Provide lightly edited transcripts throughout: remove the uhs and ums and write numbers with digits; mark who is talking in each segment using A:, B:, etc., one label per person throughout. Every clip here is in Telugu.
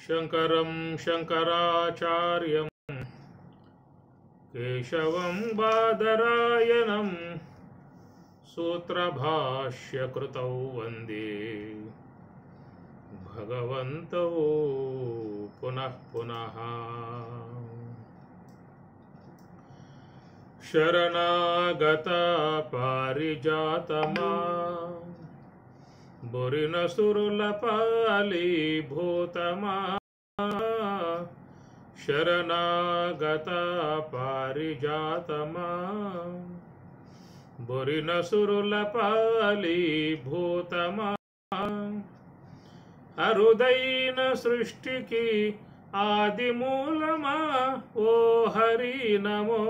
A: శంకరం శంకరాచార్యం కేశవం బాదరాయణం సూత్రభాష్యకృతౌ వందే భగవంతౌ పునః పునః. శరణాగత పారిజాతమా బొరిన సురుల పాలి భూతమా. శరణాగత పారిజాతమా బొరిన సురుల పాలి భూతమా. అరుదైన సృష్టికి ఆది మూలమా ఓ హరి నమో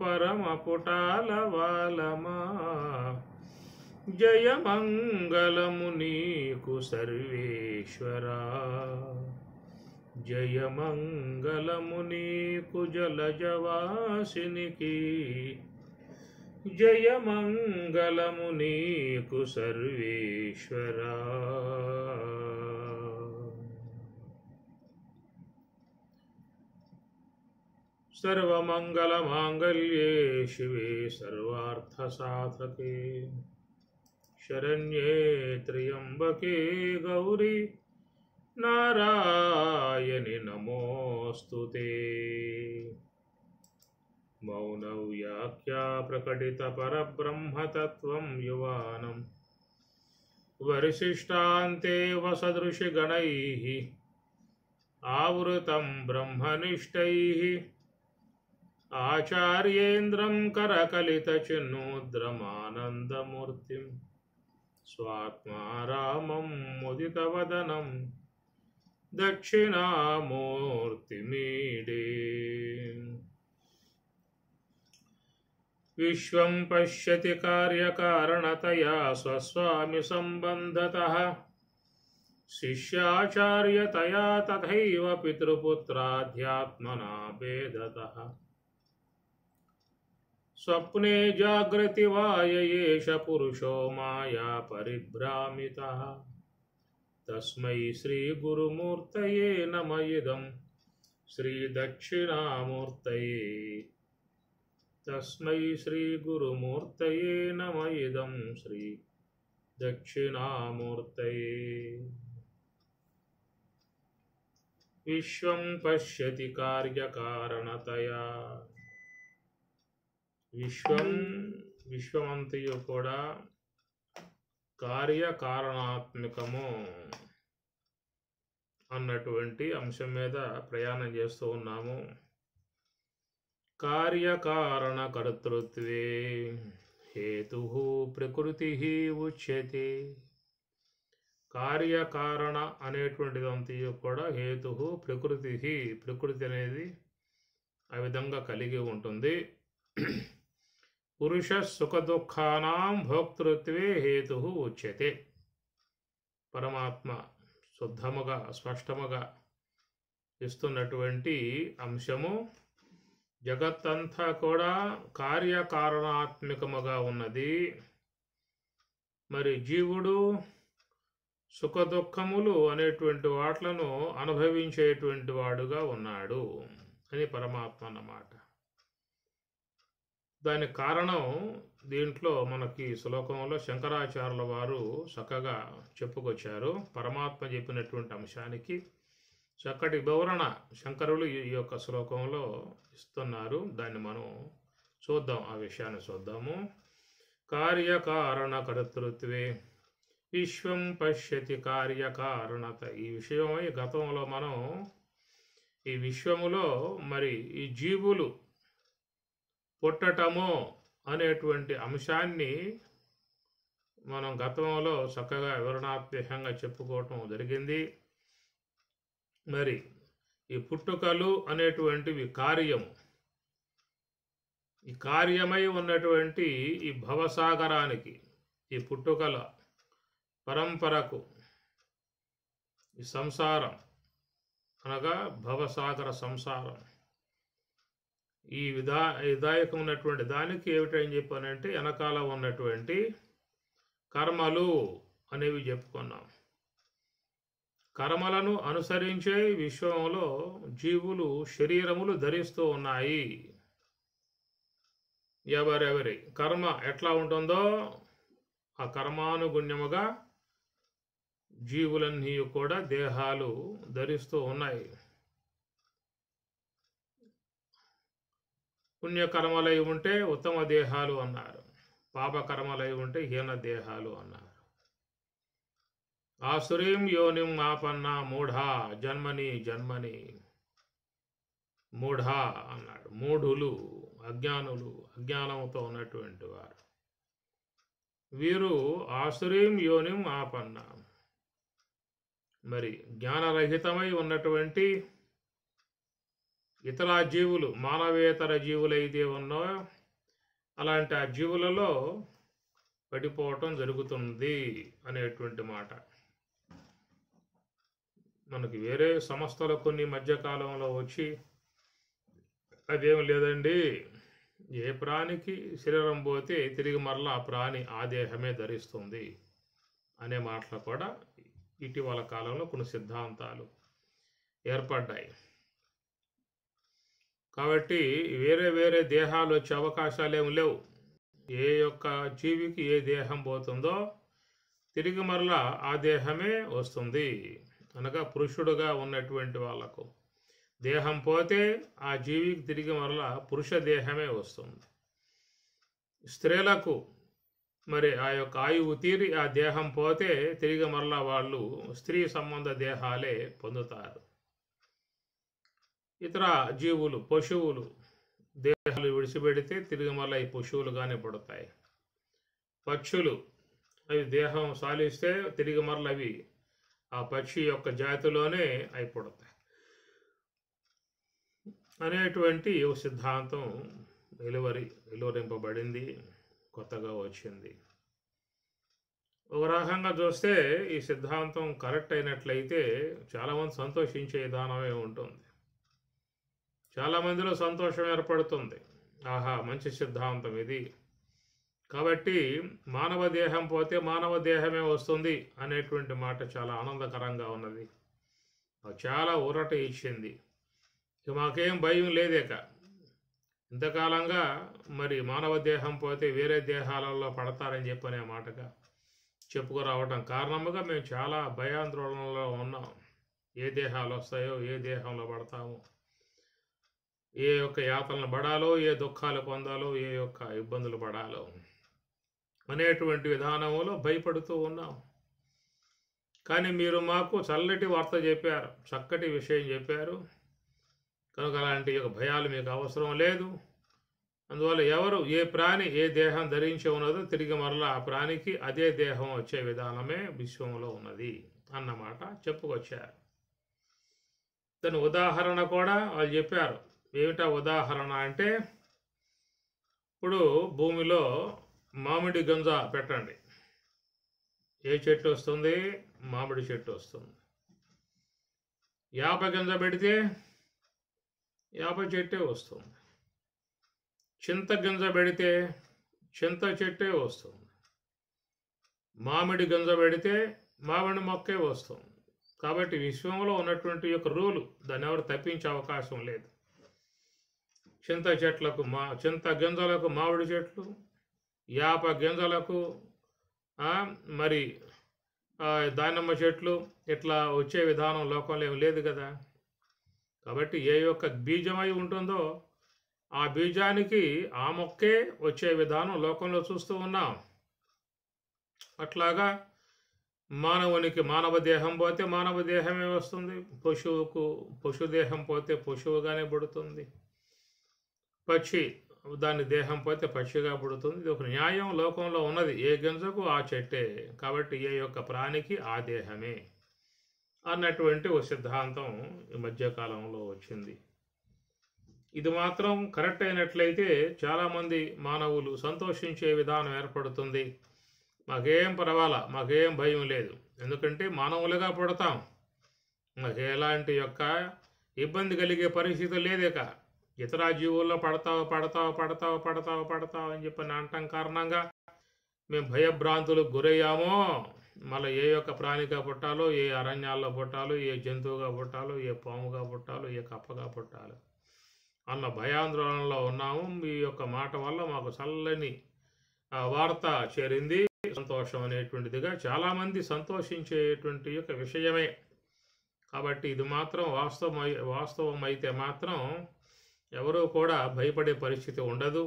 A: పరమ పుటాల వాలమా. జయ మంగళము నీకు సర్వేశ్వరా, జయ మంగళము నీకు జలజవాసినికి, జయ మంగళము నీకు సర్వేశ్వరా. సర్వమంగళమాంగళ్యే శివే సర్వార్థసాధకే, శరణ్యే త్ర్యంబకే గౌరీ నారాయణి నమోస్తుతే. మౌనవ్యాఖ్యా ప్రకటిత పరబ్రహ్మతత్వం యువానం వరిశిష్టాంతే వసదృశి గణైః ఆవృతం బ్రహ్మనిష్టైః. ఆచార్యేంద్రం కరకలిత చిన్నూద్రమానందమూర్తిం స్వాత్మారామం ముదితవదనం దక్షిణామూర్తిమీడే. విశ్వం పశ్యతి కార్యకారణతయా స్వస్వామి సంబంధతః, శిష్యాచార్యతయా తథైవ పితృపుత్రాధ్యాత్మనా భేదతః. స్వప్నే జాగ్రతి వాయ ఏష పురుషో మాయా పరిభ్రామితః. తస్మై శ్రీ గురుమూర్తయే నమ ఇదం శ్రీ దక్షిణామూర్తయే. తస్మై శ్రీ గురుమూర్తయే నమ ఇదం శ్రీ దక్షిణామూర్తయే. విశ్వం పశ్యతి కార్యకారణతయా. విశ్వమంతయు కూడా కార్యకారణాత్మకము అన్నటువంటి అంశం మీద ప్రయాణం చేస్తూ ఉన్నాము. కార్యకారణ కర్తృత్వే హేతు ప్రకృతి ఉచ్యతే. కార్యకారణ అనేటువంటిదంతయు కూడా హేతు ప్రకృతి. ప్రకృతి అనేది ఆ విధంగా కలిగి ఉంటుంది. పురుష సుఖదుఖానాం భోక్తృత్వే హేతు ఉచ్యతే. పరమాత్మ శుద్ధముగా స్పష్టముగా ఇస్తున్నటువంటి అంశము జగత్తంతా కూడా కార్యకారణాత్మకముగా ఉన్నది. మరి జీవుడు సుఖదుఖములు అనేటువంటి వాట్లను అనుభవించేటువంటి వాడుగా ఉన్నాడు అని పరమాత్మ అన్నమాట. దానికి కారణం దీంట్లో మనకి శ్లోకంలో శంకరాచార్యుల వారు చక్కగా చెప్పుకొచ్చారు. పరమాత్మ చెప్పినటువంటి అంశానికి చక్కటి వివరణ శంకరులు ఈ యొక్క శ్లోకంలో ఇస్తున్నారు. దాన్ని మనం చూద్దాం, ఆ విషయాన్ని చూద్దాము. కార్యకారణ కర్తృత్వే విశ్వం పశ్యతి కార్యకారణత. ఈ విషయమై గతంలో మనం ఈ విశ్వములో మరి ఈ జీవులు పుట్టటము అనేటువంటి అంశాన్ని మనం గతంలో చక్కగా వివరణాత్మకంగా చెప్పుకోవటం జరిగింది. మరి ఈ పుట్టుకలు అనేటువంటివి కార్యము. ఈ కార్యమై ఉన్నటువంటి ఈ భవసాగరానికి, ఈ పుట్టుకల పరంపరకు, ఈ సంసారం అనగా భవసాగర సంసారం, ఈ విధాయకం ఉన్నటువంటి దానికి ఏమిటని చెప్పానంటే వెనకాల ఉన్నటువంటి కర్మలు అనేవి చెప్పుకున్నాం. కర్మలను అనుసరించే విశ్వంలో జీవులు శరీరములు ధరిస్తూ ఉన్నాయి. ఎవరెవరి కర్మ ఎట్లా ఉంటుందో ఆ కర్మానుగుణ్యముగా జీవులన్నీ కూడా దేహాలు ధరిస్తూ ఉన్నాయి. పుణ్యకర్మలై ఉంటే ఉత్తమ దేహాలు అన్నారు, పాపకర్మలై ఉంటే హీన దేహాలు అన్నారు. ఆసురీం యోనిం ఆపన్న మూఢా జన్మని జన్మని, మూఢా అన్నాడు. మూఢులు, అజ్ఞానులు, అజ్ఞానంతో ఉన్నటువంటి వారు వీరు ఆసురీం యోనిం ఆపన్న, మరి జ్ఞానరహితమై ఉన్నటువంటి ఇతర జీవులు, మానవేతర జీవులైతే ఉన్నాయో అలాంటి ఆ జీవులలో పడిపోవటం జరుగుతుంది అనేటువంటి మాట. మనకి వేరే సంస్థలు కొన్ని మధ్యకాలంలో వచ్చి అదేం లేదండి, ఏ ప్రాణికి శరీరం పోతే తిరిగి మరలా ఆ ప్రాణి ఆ దేహమే ధరిస్తుంది అనే మాటలు కూడా ఇటీవల కాలంలో కొన్ని సిద్ధాంతాలు ఏర్పడ్డాయి. కాబట్టి వేరే వేరే దేహాలు వచ్చే అవకాశాలు ఏమి లేవు. ఏ యొక్క జీవికి ఏ దేహం పోతుందో తిరిగి మరలా ఆ దేహమే వస్తుంది. అనగా పురుషుడుగా ఉన్నటువంటి వాళ్ళకు దేహం పోతే ఆ జీవికి తిరిగి మరలా పురుష దేహమే వస్తుంది. స్త్రీలకు మరి ఆ యొక్క ఆయువు తీరి ఆ దేహం పోతే తిరిగి మరలా వాళ్ళు స్త్రీ సంబంధ దేహాలే పొందుతారు. ఇతర జీవులు, పశువులు దేహాలు విడిచిపెడితే తిరిగి మరలా ఈ పశువులుగానే పుడతాయి. పక్షులు అవి దేహం సాలిస్తే తిరిగి మరలా అవి ఆ పక్షి యొక్క జాతిలోనే అయి పుడతాయి అనేటువంటి సిద్ధాంతం వెలువరింపబడింది, కొత్తగా వచ్చింది. ఒక రకంగా చూస్తే ఈ సిద్ధాంతం కరెక్ట్ అయినట్లయితే చాలామంది సంతోషించే విధానమే ఉంటుంది. చాలామందిలో సంతోషం ఏర్పడుతుంది, ఆహా మంచి సిద్ధాంతం ఇది, కాబట్టి మానవ దేహం పోతే మానవ దేహమే వస్తుంది అనేటువంటి మాట చాలా ఆనందకరంగా ఉన్నది, చాలా ఊరట ఇచ్చింది. ఇక మాకేం భయం లేదేక. ఇంతకాలంగా మరి మానవ దేహం పోతే వేరే దేహాలలో పడతారని చెప్పనే మాటగా చెప్పుకురావటం కారణముగా మేము చాలా భయాందోళనలో ఉన్నాం. ఏ దేహాలు వస్తాయో, ఏ దేహంలో పడతామో, ఏ యొక్క యాతనలు పడాలో, ఏ దుఃఖాలు పొందాలో, ఏ యొక్క ఇబ్బందులు పడాలో అనేటువంటి విధానంలో భయపడుతూ ఉన్నాం. కానీ మీరు మాకు చల్లటి వార్త చెప్పారు, చక్కటి విషయం చెప్పారు కనుక అలాంటి యొక్క భయాలు మీకు అవసరం లేదు. అందువల్ల ఎవరు ఏ ప్రాణి ఏ దేహం ధరించి ఉన్నదో తిరిగి మరలా ఆ ప్రాణికి అదే దేహం వచ్చే విధానమే విశ్వంలో ఉన్నది అన్నమాట చెప్పుకొచ్చారు. దాని ఉదాహరణ కూడా వాళ్ళు చెప్పారు. ఏమిటా ఉదాహరణ అంటే, ఇప్పుడు భూమిలో మామిడి గింజ పెట్టండి, ఏ చెట్టు వస్తుంది? మామిడి చెట్టు వస్తుంది. యాప గింజ పెడితే యాప చెట్టే వస్తుంది. చింత గింజ పెడితే చింత చెట్టే వస్తుంది. మామిడి గింజ పెడితే మామిడి మొక్కే వస్తుంది. కాబట్టి విశ్వంలో ఉన్నటువంటి యొక్క రూలు దాన్ని ఎవరు తప్పించే అవకాశం లేదు. చింత చెట్లకు చింత గింజలకు మామిడి చెట్లు, యాప గింజలకు మరి దానిమ్మ చెట్లు, ఇట్లా వచ్చే విధానం లోకంలో ఏమి లేదు కదా. కాబట్టి ఏ యొక్క బీజమై ఉంటుందో ఆ బీజానికి ఆ మొక్కే వచ్చే విధానం లోకంలో చూస్తూ ఉన్నాం. అట్లాగా మానవునికి మానవ దేహం పోతే మానవ దేహమే వస్తుంది, పశువుకు పశుదేహం పోతే పశువుగానే పుడుతుంది, పక్షి దాని దేహం పోతే పక్షిగా పుడుతుంది. ఇది ఒక న్యాయం లోకంలో ఉన్నది, ఏ గింజకు ఆ చెట్టే, కాబట్టి ఏ యొక్క ప్రాణికి ఆ దేహమే అన్నటువంటి ఒక సిద్ధాంతం ఈ మధ్యకాలంలో వచ్చింది. ఇది మాత్రం కరెక్ట్ అయినట్లయితే చాలామంది మానవులు సంతోషించే విధానం ఏర్పడుతుంది. మాకేం పర్వాలా, మాకేం భయం లేదు, ఎందుకంటే మానవులుగా పుడతాం, మాకు ఎలాంటి యొక్క ఇబ్బంది కలిగే పరిస్థితి లేదేక. ఇతర జీవుల్లో పడతావు పడతావు పడతావు పడతావు పడతావు అని చెప్పి అంటాం కారణంగా మేము భయభ్రాంతులకు గురయ్యామో మళ్ళీ ఏ యొక్క ప్రాణిగా పుట్టాలో, ఏ అరణ్యాల్లో పుట్టాలో, ఏ జంతువుగా పుట్టాలో, ఏ పాముగా పుట్టాలో, ఏ కప్పగా పుట్టాలో అన్న భయాందోళనలో ఉన్నాము. మీ యొక్క మాట వల్ల మాకు చల్లని వార్త చేరింది. సంతోషం అనేటువంటిదిగా చాలామంది సంతోషించేటువంటి యొక్క విషయమే. కాబట్టి ఇది మాత్రం వాస్తవం అయితే మాత్రం ఎవరూ కూడా భయపడే పరిస్థితి ఉండదు.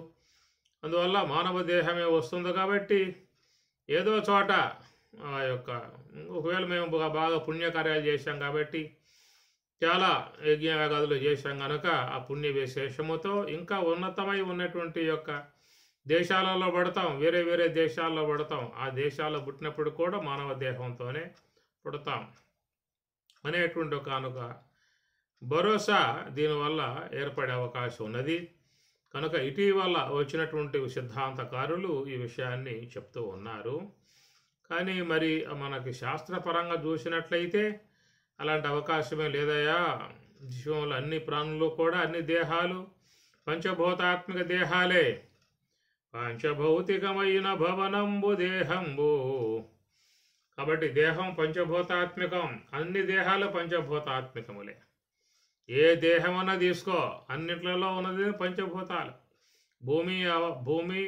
A: అందువల్ల మానవ దేహమే వస్తుంది కాబట్టి ఏదో చోట ఆ యొక్క ఒకవేళ మేము బాగా పుణ్యకార్యాలు చేశాం కాబట్టి చాలా యజ్ఞయాగాదులు చేశాం కనుక ఆ పుణ్య విశేషముతో ఇంకా ఉన్నతమై ఉన్నటువంటి యొక్క దేశాలలో పడతాం, వేరే వేరే దేశాల్లో పడతాం. ఆ దేశాల్లో పుట్టినప్పుడు కూడా మానవ దేహంతోనే పుడతాం అనేటువంటి ఒక భరోసా దీనివల్ల ఏర్పడే అవకాశం ఉన్నది. కనుక ఇటీవల వచ్చినటువంటి సిద్ధాంతకారులు ఈ విషయాన్ని చెప్తూ ఉన్నారు. కానీ మరి మనకి శాస్త్రపరంగా చూసినట్లయితే అలాంటి అవకాశమే లేదయా. విశ్వంలో అన్ని ప్రాణులు కూడా అన్ని దేహాలు పంచభూతాత్మిక దేహాలే. పంచభౌతికమైన భవనంబు దేహంబు. కాబట్టి దేహం పంచభూతాత్మికం, అన్ని దేహాలు పంచభూతాత్మికములే. ఏ దేహమన్నా తీసుకో, అన్నిట్లలో ఉన్నది పంచభూతాలు. భూమి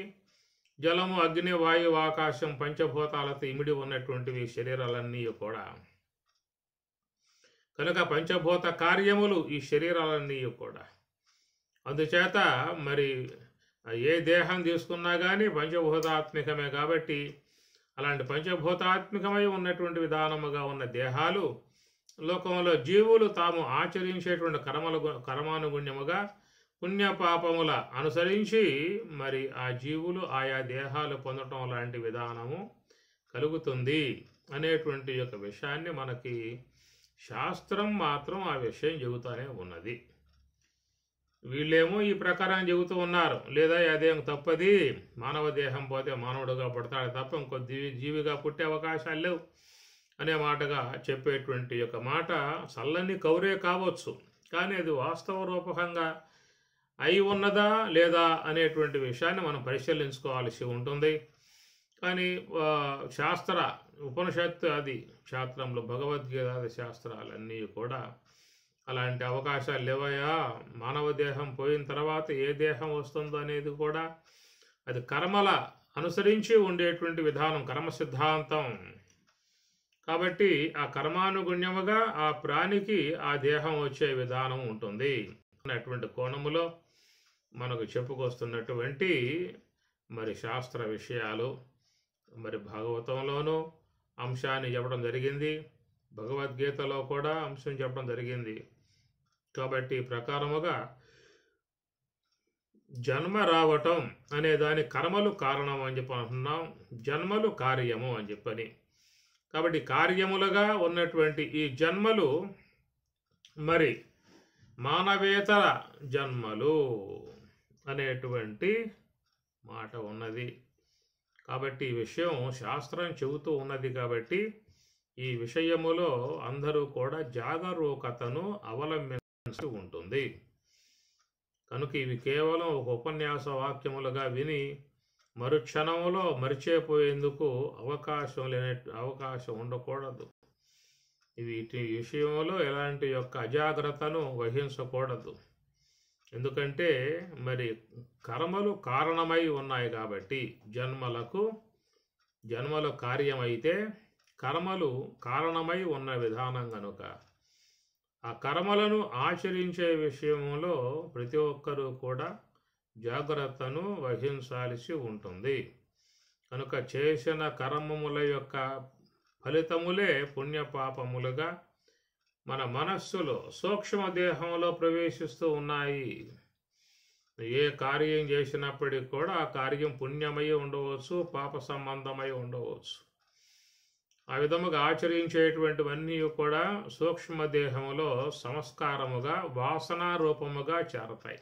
A: జలము, అగ్ని, వాయువు, ఆకాశం పంచభూతాలతో ఇమిడి ఉన్నటువంటివి శరీరాలన్నీ కూడా. కనుక పంచభూత కార్యములు ఈ శరీరాలన్నీ కూడా. అందుచేత మరి ఏ దేహం తీసుకున్నా కానీ పంచభూతాత్మికమే. కాబట్టి అలాంటి పంచభూతాత్మికమై ఉన్నటువంటి విధానముగా ఉన్న దేహాలు లోకంలో జీవులు తాము ఆచరించేటువంటి కర్మానుగుణ్యముగా పుణ్యపాపముల అనుసరించి మరి ఆ జీవులు ఆయా దేహాలు పొందటం లాంటి విధానము కలుగుతుంది అనేటువంటి యొక్క విషయాన్ని మనకి శాస్త్రం మాత్రం ఆ విషయం చెబుతూనే ఉన్నది. వీళ్ళేమో ఈ ప్రకారం చెబుతూ ఉన్నారు, లేదా అదేం తప్పది, మానవ దేహం పోతే మానవుడుగా పుడతాడు తప్ప ఇంకో జీవిగా పుట్టే అవకాశాలు లేవు అనే మాటగా చెప్పేటువంటి యొక్క మాట చల్లని కౌరే కావచ్చు. కానీ అది వాస్తవ రూపకంగా అయి ఉన్నదా లేదా అనేటువంటి విషయాన్ని మనం పరిశీలించుకోవాల్సి ఉంటుంది. కానీ శాస్త్ర ఉపనిషత్తు అది శాస్త్రంలో భగవద్గీత శాస్త్రాలన్నీ కూడా అలాంటి అవకాశాలు లేవయా. మానవ దేహం పోయిన తర్వాత ఏ దేహం వస్తుందో అనేది కూడా అది కర్మల అనుసరించి ఉండేటువంటి విధానం, కర్మ సిద్ధాంతం. కాబట్టి ఆ కర్మానుగుణ్యముగా ఆ ప్రాణికి ఆ దేహం వచ్చే విధానం ఉంటుంది. అటువంటి కోణములో మనకు చెప్పుకొస్తున్నటువంటి మరి శాస్త్ర విషయాలు మరి భాగవతంలోనూ అంశాన్ని చెప్పడం జరిగింది, భగవద్గీతలో కూడా అంశం చెప్పడం జరిగింది. కాబట్టి ప్రకారముగా జన్మ రావటం అనే దాని కర్మలు కారణం అని చెప్పి అంటున్నాం, జన్మలు కార్యము అని చెప్పని. కాబట్టి కార్యములుగా ఉన్నటువంటి ఈ జన్మలు మరి మానవేతర జన్మలు అనేటువంటి మాట ఉన్నది. కాబట్టి ఈ విషయం శాస్త్రం చెబుతూ ఉన్నది. కాబట్టి ఈ విషయములో అందరూ కూడా జాగరూకతను అవలంబించాల్సి ఉంటుంది. కనుక ఇవి కేవలం ఒక ఉపన్యాస వాక్యములుగా విని మరుక్షణంలో మరిచిపోయేందుకు అవకాశం ఉండకూడదు. వీటి విషయంలో ఎలాంటి యొక్క అజాగ్రత్తను వహించకూడదు. ఎందుకంటే మరి కర్మలు కారణమై ఉన్నాయి కాబట్టి జన్మలు కార్యమైతే కర్మలు కారణమై ఉన్న విధానం కనుక ఆ కర్మలను ఆచరించే విషయంలో ప్రతి ఒక్కరూ కూడా జాగ్రత్తను వహించాల్సి ఉంటుంది. కనుక చేసిన కర్మముల యొక్క ఫలితములే పుణ్యపాపములుగా మన మనస్సులో సూక్ష్మదేహంలో ప్రవేశిస్తూ ఉన్నాయి. ఏ కార్యం చేసినప్పటికీ కూడా ఆ కార్యం పుణ్యమై ఉండవచ్చు, పాప సంబంధమై ఉండవచ్చు. ఆ విధముగా ఆచరించేటువంటివన్నీ కూడా సూక్ష్మదేహంలో సంస్కారముగా వాసనా రూపముగా చేరతాయి.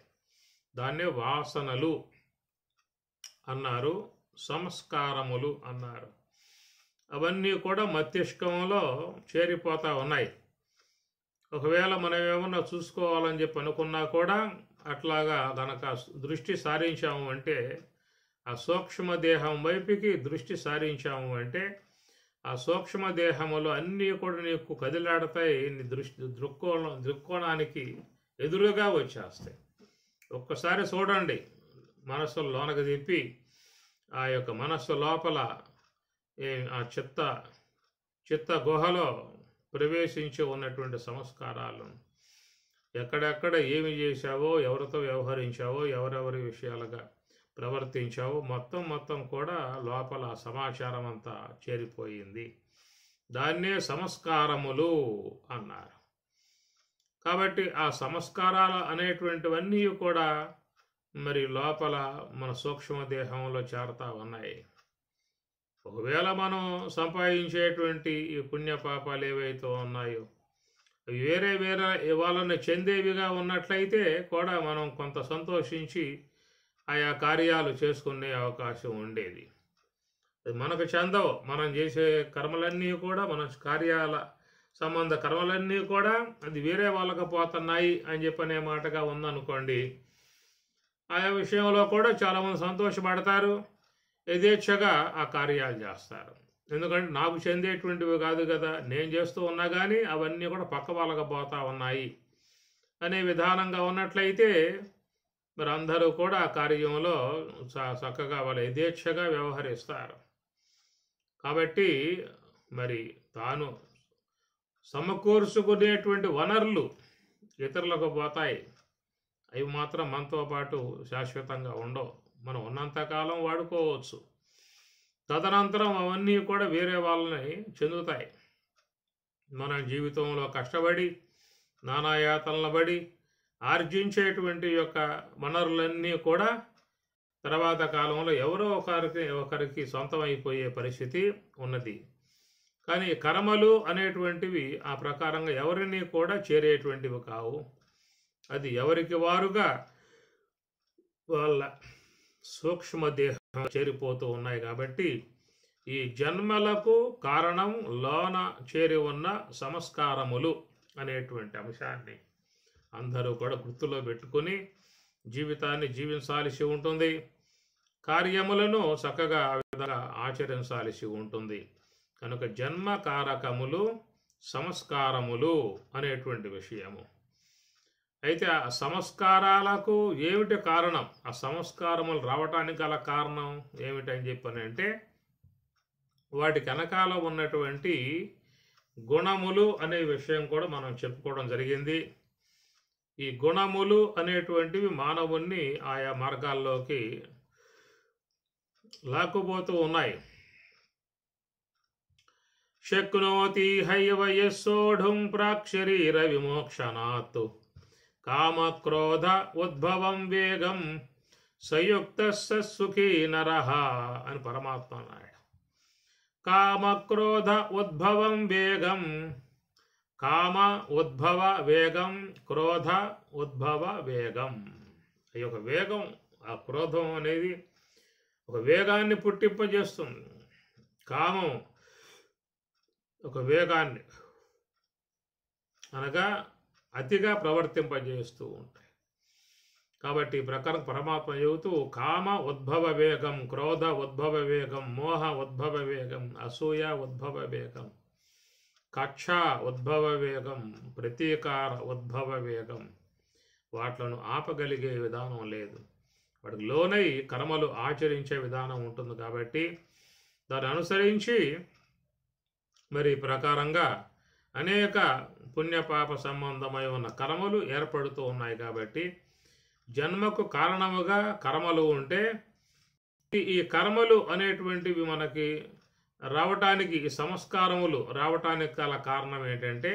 A: దాన్నే వాసనలు అన్నారు, సంస్కారములు అన్నారు. అవన్నీ కూడా మస్తిష్కంలో చేరిపోతూ ఉన్నాయి. ఒకవేళ మనం ఏమన్నా చూసుకోవాలని చెప్పి అనుకున్నా కూడా అట్లాగా గనక దృష్టి సారించాము అంటే, ఆ సూక్ష్మదేహం వైపుకి దృష్టి సారించాము అంటే ఆ సూక్ష్మ దేహములు అన్నీ కూడా నీకు కదిలాడతాయి, నీ దృక్కోణానికి ఎదురుగా వచ్చేస్తాయి. ఒక్కసారి చూడండి, మనస్సు లోనకు తిప్పి ఆ యొక్క మనస్సు లోపల ఆ చిత్త గుహలో ప్రవేశించి ఉన్నటువంటి సంస్కారాలు, ఎక్కడెక్కడ ఏమి చేశావో, ఎవరితో వ్యవహరించావో, ఎవరెవరి విషయాలుగా ప్రవర్తించావో మొత్తం కూడా లోపల సమాచారం అంతా చేరిపోయింది. దాన్నే సంస్కారములు అన్నారు. కాబట్టి ఆ సంస్కారాలు అనేటువంటివన్నీ కూడా మరి లోపల మన సూక్ష్మదేహంలో చేరుతా ఉన్నాయి. ఒకవేళ మనం సంపాదించేటువంటి ఈ పుణ్యపాపాలు ఏవైతే ఉన్నాయో వేరే వాళ్ళని చెందేవిగా ఉన్నట్లయితే కూడా మనం కొంత సంతోషించి ఆయా కార్యాలు చేసుకునే అవకాశం ఉండేది. అది మనకు చెందవు. మనం చేసే కర్మలన్నీ కూడా, మన కార్యాల సంబంధ కర్మలన్నీ కూడా అది వేరే వాళ్ళకి పోతున్నాయి అని చెప్పనే మాటగా ఉందనుకోండి, ఆయా విషయంలో కూడా చాలామంది సంతోషపడతారు, యథేచ్ఛగా ఆ కార్యాలు చేస్తారు. ఎందుకంటే నాకు చెందేటువంటివి కాదు కదా, నేను చేస్తూ ఉన్నా కానీ అవన్నీ కూడా పక్క వాళ్ళకి పోతా ఉన్నాయి అనే విధానంగా ఉన్నట్లయితే మరి అందరూ కూడా ఆ కార్యంలో చక్కగా వాళ్ళు యథేచ్ఛగా వ్యవహరిస్తారు. కాబట్టి మరి తాను సమకూర్చుకునేటువంటి వనరులు ఇతరులకు పోతాయి, అవి మాత్రం మనతో పాటు శాశ్వతంగా ఉండవు. మనం ఉన్నంతకాలం వాడుకోవచ్చు, తదనంతరం అవన్నీ కూడా వేరే వాళ్ళని చెందుతాయి. మన జీవితంలో కష్టపడి నానాయాతనలు పడి ఆర్జించేటువంటి యొక్క వనరులన్నీ కూడా తర్వాత కాలంలో ఎవరో ఒకరికి సొంతం అయిపోయే పరిస్థితి ఉన్నది. కానీ కర్మలు అనేటువంటివి ఆ ప్రకారంగా ఎవరిని కూడా చేరేటువంటివి కావు. అది ఎవరికి వారుగా వాళ్ళ సూక్ష్మదేహం చేరిపోతూ ఉన్నాయి. కాబట్టి ఈ జన్మలకు కారణం లోన చేరి ఉన్న సంస్కారములు అనేటువంటి అంశాన్ని అందరూ కూడా గుర్తులో పెట్టుకుని జీవితాన్ని జీవించాల్సి ఉంటుంది. కార్యములను చక్కగా ఆ విధంగా ఆచరించాల్సి ఉంటుంది. కనుక జన్మకారకములు సంస్కారములు అనేటువంటి విషయము. అయితే ఆ సంస్కారాలకు ఏమిటి కారణం, ఆ సంస్కారములు రావటానికి గల కారణం ఏమిటని చెప్పనంటే వాటి వెనకాల ఉన్నటువంటి గుణములు అనే విషయం కూడా మనం చెప్పుకోవడం జరిగింది. ఈ గుణములు అనేటువంటివి మానవుణ్ణి ఆయా మార్గాల్లోకి లాక్కుపోతూ ఉన్నాయి. శక్నోతి హైవ యస్సోఢుం ప్రాక్షరీర విమోక్షణాత్ కామక్రోధ ఉద్భవం వేగం సయుక్త సుఖీ నరః అని పరమాత్మ అన్నాడు. కామక్రోధ ఉద్భవం వేగం, కామ ఉద్భవ వేగం, క్రోధ ఉద్భవ వేగం. ఈ యొక్క వేగం, ఆ క్రోధం అనేది ఒక వేగాన్ని పుట్టింపజేస్తుంది. కామం ఒక వేగాన్ని అనగా అతిగా ప్రవర్తింపజేస్తూ ఉంటాయి. కాబట్టి ఈ ప్రకారం పరమాత్మ చెబుతూ కామ ఉద్భవ వేగం, క్రోధ ఉద్భవ వేగం, మోహ ఉద్భవ వేగం, అసూయ ఉద్భవ వేగం, కక్ష ఉద్భవ వేగం, ప్రతీకార ఉద్భవ వేగం, వాట్లను ఆపగలిగే విధానం లేదు. వాటికి లోనై కర్మలు ఆచరించే విధానం ఉంటుంది. కాబట్టి దాన్ని అనుసరించి మరి ప్రకారంగా అనేక పుణ్యపాప సంబంధమై ఉన్న కర్మలు ఏర్పడుతూ ఉన్నాయి. కాబట్టి జన్మకు కారణముగా కర్మలు ఉంటే ఈ కర్మలు అనేటువంటివి మనకి రావటానికి, ఈ సంస్కారములు రావటానికి గల కారణం ఏంటంటే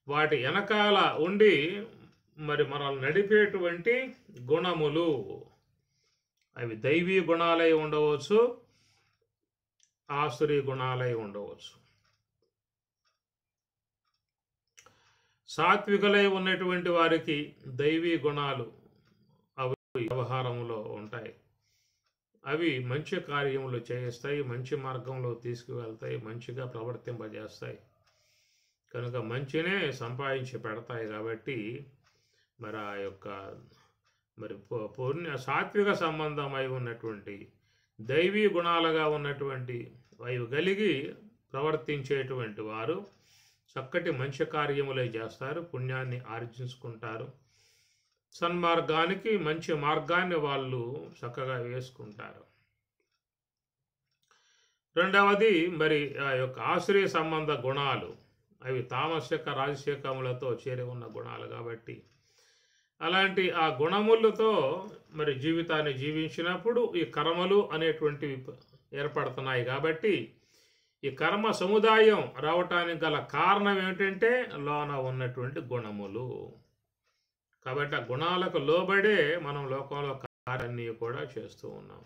A: వాటి వెనకాల ఉండి మరి మనల్ని నడిపేటువంటి గుణములు. అవి దైవీ గుణాలై ఉండవచ్చు, ఆసురీ గుణాలై ఉండవచ్చు. సాత్వికులై ఉన్నటువంటి వారికి దైవీ గుణాలు అవి వ్యవహారంలో ఉంటాయి. అవి మంచి కార్యములు చేయిస్తాయి, మంచి మార్గంలో తీసుకువెళ్తాయి, మంచిగా ప్రవర్తింపజేస్తాయి. కనుక మంచినే సంపాదించి పెడతాయి. కాబట్టి మరి ఆ యొక్క మరి సాత్విక సంబంధమై ఉన్నటువంటి దైవీ గుణాలుగా ఉన్నటువంటి అవి కలిగి ప్రవర్తించేటువంటి వారు చక్కటి మంచి కార్యములే చేస్తారు, పుణ్యాన్ని ఆర్జించుకుంటారు, సన్మార్గానికి మంచి మార్గాన్ని వాళ్ళు చక్కగా వేసుకుంటారు. రెండవది మరి ఆ యొక్క ఆశ్రయ సంబంధ గుణాలు, అవి తామసిక రాజసికములతో చేరి ఉన్న గుణాలు కాబట్టి అలాంటి ఆ గుణములతో మరి జీవితాన్ని జీవించినప్పుడు ఈ కర్మలు అనేటువంటివి ఏర్పడుతున్నాయి. కాబట్టి ఈ కర్మ సముదాయం రావటానికి గల కారణం ఏమిటంటే లోన ఉన్నటువంటి గుణములు. కాబట్టి ఆ గుణాలకు లోబడే మనం లోకంలో కార్యాన్ని కూడా చేస్తూ ఉన్నాం.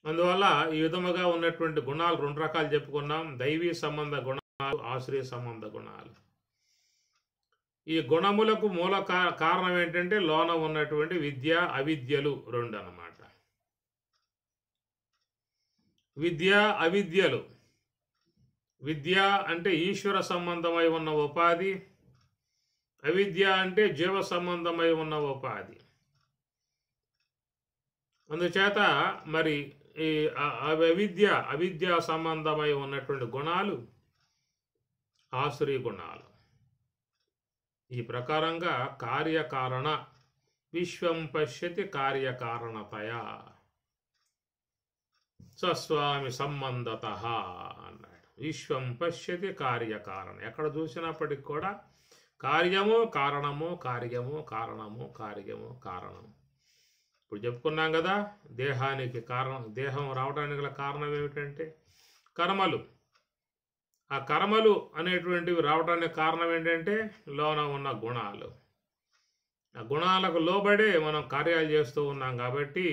A: అందువల్ల ఈ విధముగా ఉన్నటువంటి గుణాలు రెండు రకాలు చెప్పుకున్నాం. దైవీ సంబంధ గుణాలు, ఆశ్రయ సంబంధ గుణాలు. ఈ గుణములకు మూల కారణం ఏంటంటే లోన ఉన్నటువంటి విద్య అవిద్యలు రెండు అన్నమాట. విద్య అవిద్యలు. విద్య అంటే ఈశ్వర సంబంధమై ఉన్న ఉపాధి, అవిద్య అంటే జీవ సంబంధమై ఉన్న ఉపాధి. అందుచేత మరి ఈ అవిద్య సంబంధమై ఉన్నటువంటి గుణాలు ఆశ్రయ గుణాలు. ఈ ప్రకారంగా కార్యకారణ విశ్వం పశ్యతి కార్యకారణతయా స్వస్వామి సంబంధత అన్నాడు. విశ్వం పశ్యతి కార్యకారణ. ఎక్కడ చూసినప్పటికి కూడా కార్యము కారణము, కార్యము కారణము, కార్యము కారణము. ఇప్పుడు చెప్పుకున్నాం కదా, దేహానికి కారణం, దేహం రావడానికి గల కారణం ఏమిటంటే కర్మలు. ఆ కర్మలు అనేటువంటివి రావడానికి కారణం ఏంటంటే లోన ఉన్న గుణాలు. ఆ గుణాలకు లోబడే మనం కార్యాలు చేస్తూ ఉన్నాం. కాబట్టి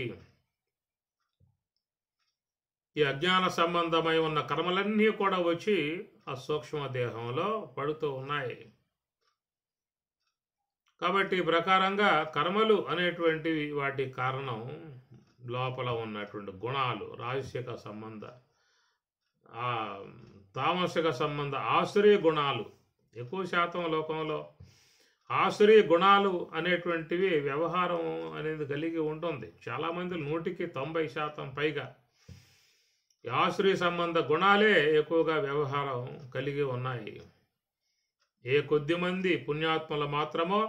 A: ఈ అజ్ఞాన సంబంధమై ఉన్న కర్మలన్నీ కూడా వచ్చి ఆ సూక్ష్మ దేహంలో పడుతూ ఉన్నాయి. కాబట్టి ఈ ప్రకారంగా కర్మలు అనేటువంటివి వాటి కారణం లోపల ఉన్నటువంటి గుణాలు, రాజసిక సంబంధ, తామసిక సంబంధ ఆశ్రయ గుణాలు. ఎక్కువ శాతం లోకంలో ఆశ్రయ గుణాలు అనేటువంటివి వ్యవహారం అనేది కలిగి ఉంటుంది. చాలామంది 100కి 90% పైగా ఆశ్రయ సంబంధ గుణాలే ఎక్కువగా వ్యవహారం కలిగి ఉన్నాయి. ఏ కొద్ది మంది పుణ్యాత్మలు మాత్రమో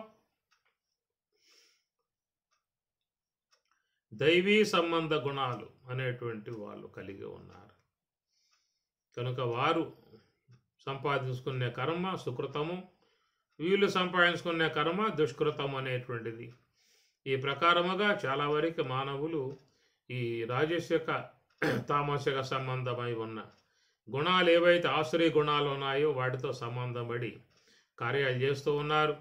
A: దైవీ సంబంధ గుణాలు అనేటువంటి వాళ్ళు కలిగి ఉన్నారు. కనుక వారు సంపాదించుకునే కర్మ సుకృతము, వీళ్ళు సంపాదించుకునే కర్మ దుష్కృతం అనేటువంటిది. ఈ ప్రకారముగా చాలా వరకు మానవులు ఈ రాజసిక తామసిక సంబంధమై ఉన్న గుణాలు ఏవైతే ఆశ్రయ గుణాలు ఉన్నాయో వాటితో సంబంధం పడి కార్యాలు చేస్తూ ఉన్నారు.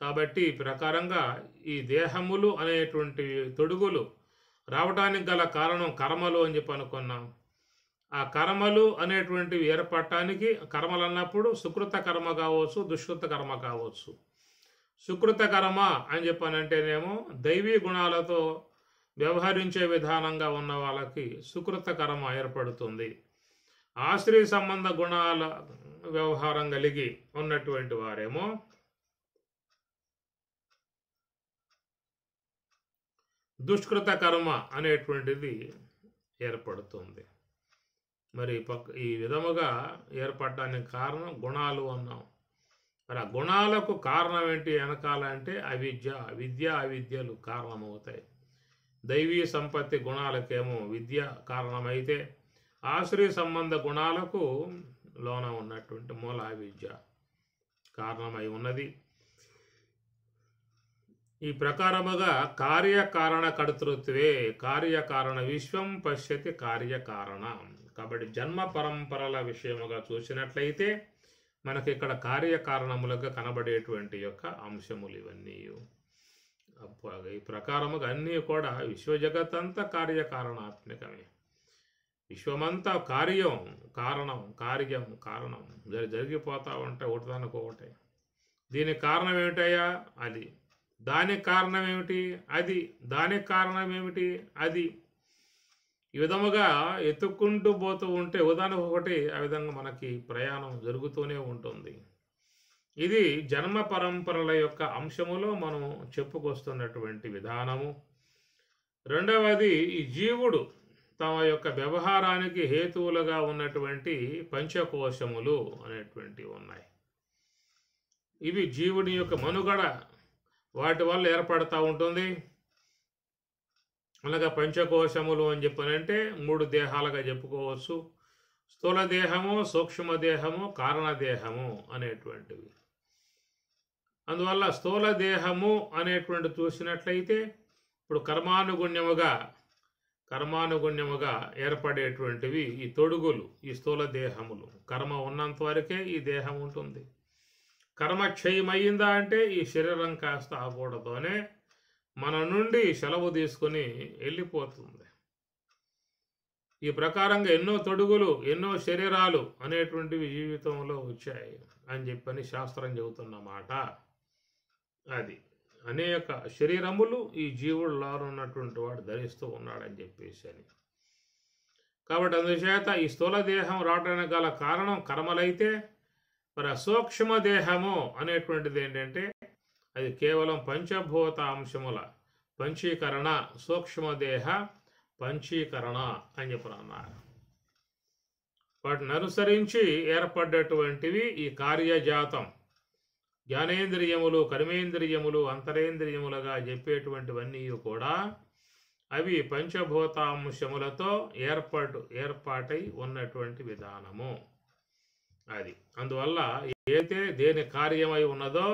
A: కాబట్టి ఈ ప్రకారంగా ఈ దేహములు అనేటువంటి తొడుగులు రావడానికి గల కారణం కర్మలు అని చెప్పి అనుకున్నాం. ఆ కర్మలు అనేటువంటివి ఏర్పడటానికి కర్మలు అన్నప్పుడు సుకృత కర్మ కావచ్చు, దుష్కృత కర్మ కావచ్చు. సుకృత కర్మ అని చెప్పనంటేనేమో దైవీ గుణాలతో వ్యవహరించే విధానంగా ఉన్న వాళ్ళకి సుకృత కర్మ ఏర్పడుతుంది. ఆశ్రయ సంబంధ గుణాల వ్యవహారం కలిగి ఉన్నటువంటి వారేమో దుష్కృత కర్మ అనేటువంటిది ఏర్పడుతుంది. మరి ఈ విధముగా ఏర్పడటానికి కారణం గుణాలు అన్నాం. మరి ఆ గుణాలకు కారణం ఏంటి వెనకాల అంటే విద్య అవిద్యలు కారణమవుతాయి. దైవీ సంపత్తి గుణాలకేమో విద్య కారణమైతే ఆశ్రయ సంబంధ గుణాలకు లోన ఉన్నటువంటి మూల అవిద్య కారణమై ఉన్నది. ఈ ప్రకారముగా కార్యకారణ కర్తృత్వే కార్యకారణ విశ్వం పశ్యతి కార్యకారణ. కాబట్టి జన్మ పరంపరల విషయముగా చూసినట్లయితే మనకి ఇక్కడ కార్యకారణములుగా కనబడేటువంటి యొక్క అంశములు ఇవన్నీ. ఈ ప్రకారముగా అన్నీ కూడా విశ్వజగత్తంతా కార్యకారణాత్మకమే. విశ్వమంతా కార్యం కారణం, కార్యం కారణం జరిగిపోతా ఉంటాయి ఒకదానికొకటి. దీనికి కారణం ఏమిటయ్యా? అది. దానికి కారణం ఏమిటి? అది. దానికి కారణం ఏమిటి? అది. ఈ విధముగా ఎత్తుక్కుంటూ పోతూ ఉంటే ఉదాహరణకొకటి ఆ విధంగా మనకి ప్రయాణం జరుగుతూనే ఉంటుంది. ఇది జన్మ పరంపరల యొక్క అంశములో మనం చెప్పుకొస్తున్నటువంటి విధానము. రెండవది ఈ జీవుడు తమ యొక్క వ్యవహారానికి హేతువులుగా ఉన్నటువంటి పంచకోశములు అనేటువంటివి ఉన్నాయి. ఇవి జీవుని యొక్క మనుగడ వాటి వల్ల ఏర్పడతా ఉంటుంది. అలాగా పంచకోశములు అని చెప్పనంటే 3 దేహాలుగా చెప్పుకోవచ్చు. స్థూల దేహము, సూక్ష్మ దేహము, కారణదేహము అనేటువంటివి. అందువల్ల స్థూల దేహము అనేటువంటి చూసినట్లయితే ఇప్పుడు కర్మానుగుణ్యముగా ఏర్పడేటువంటివి ఈ తొడుగులు, ఈ స్థూల దేహములు. కర్మ ఉన్నంత వరకే ఈ దేహం ఉంటుంది. కర్మ క్షయమయ్యిందా అంటే ఈ శరీరం కాస్త ఆగూడతోనే మన నుండి సెలవు తీసుకుని వెళ్ళిపోతుంది. ఈ ప్రకారంగా ఎన్నో తొడుగులు, ఎన్నో శరీరాలు అనేటువంటివి జీవితంలో వచ్చాయి అని చెప్పని శాస్త్రం చెబుతున్నమాట. అది అనేక శరీరములు ఈ జీవుల్లో ఉన్నటువంటి వాడు ధరిస్తూ ఉన్నాడని చెప్పేసి అని. కాబట్టి అందుచేత ఈ స్థూల దేహం రావడానికి గల కారణం కర్మలైతే, మరి సూక్ష్మ దేహము అనేటువంటిది ఏంటంటే అది కేవలం పంచభూత అంశముల పంచీకరణ, సూక్ష్మదేహ పంచీకరణ అని చెప్పన్నారు. వాటిని అనుసరించి ఏర్పడ్డటువంటివి ఈ కార్యజాతం. జ్ఞానేంద్రియములు, కర్మేంద్రియములు, అంతరేంద్రియములుగా చెప్పేటువంటివన్నీ కూడా అవి పంచభూతాంశములతో ఏర్పాటై ఉన్నటువంటి విధానము అది. అందువల్ల ఏదైతే దేని కార్యమై ఉన్నదో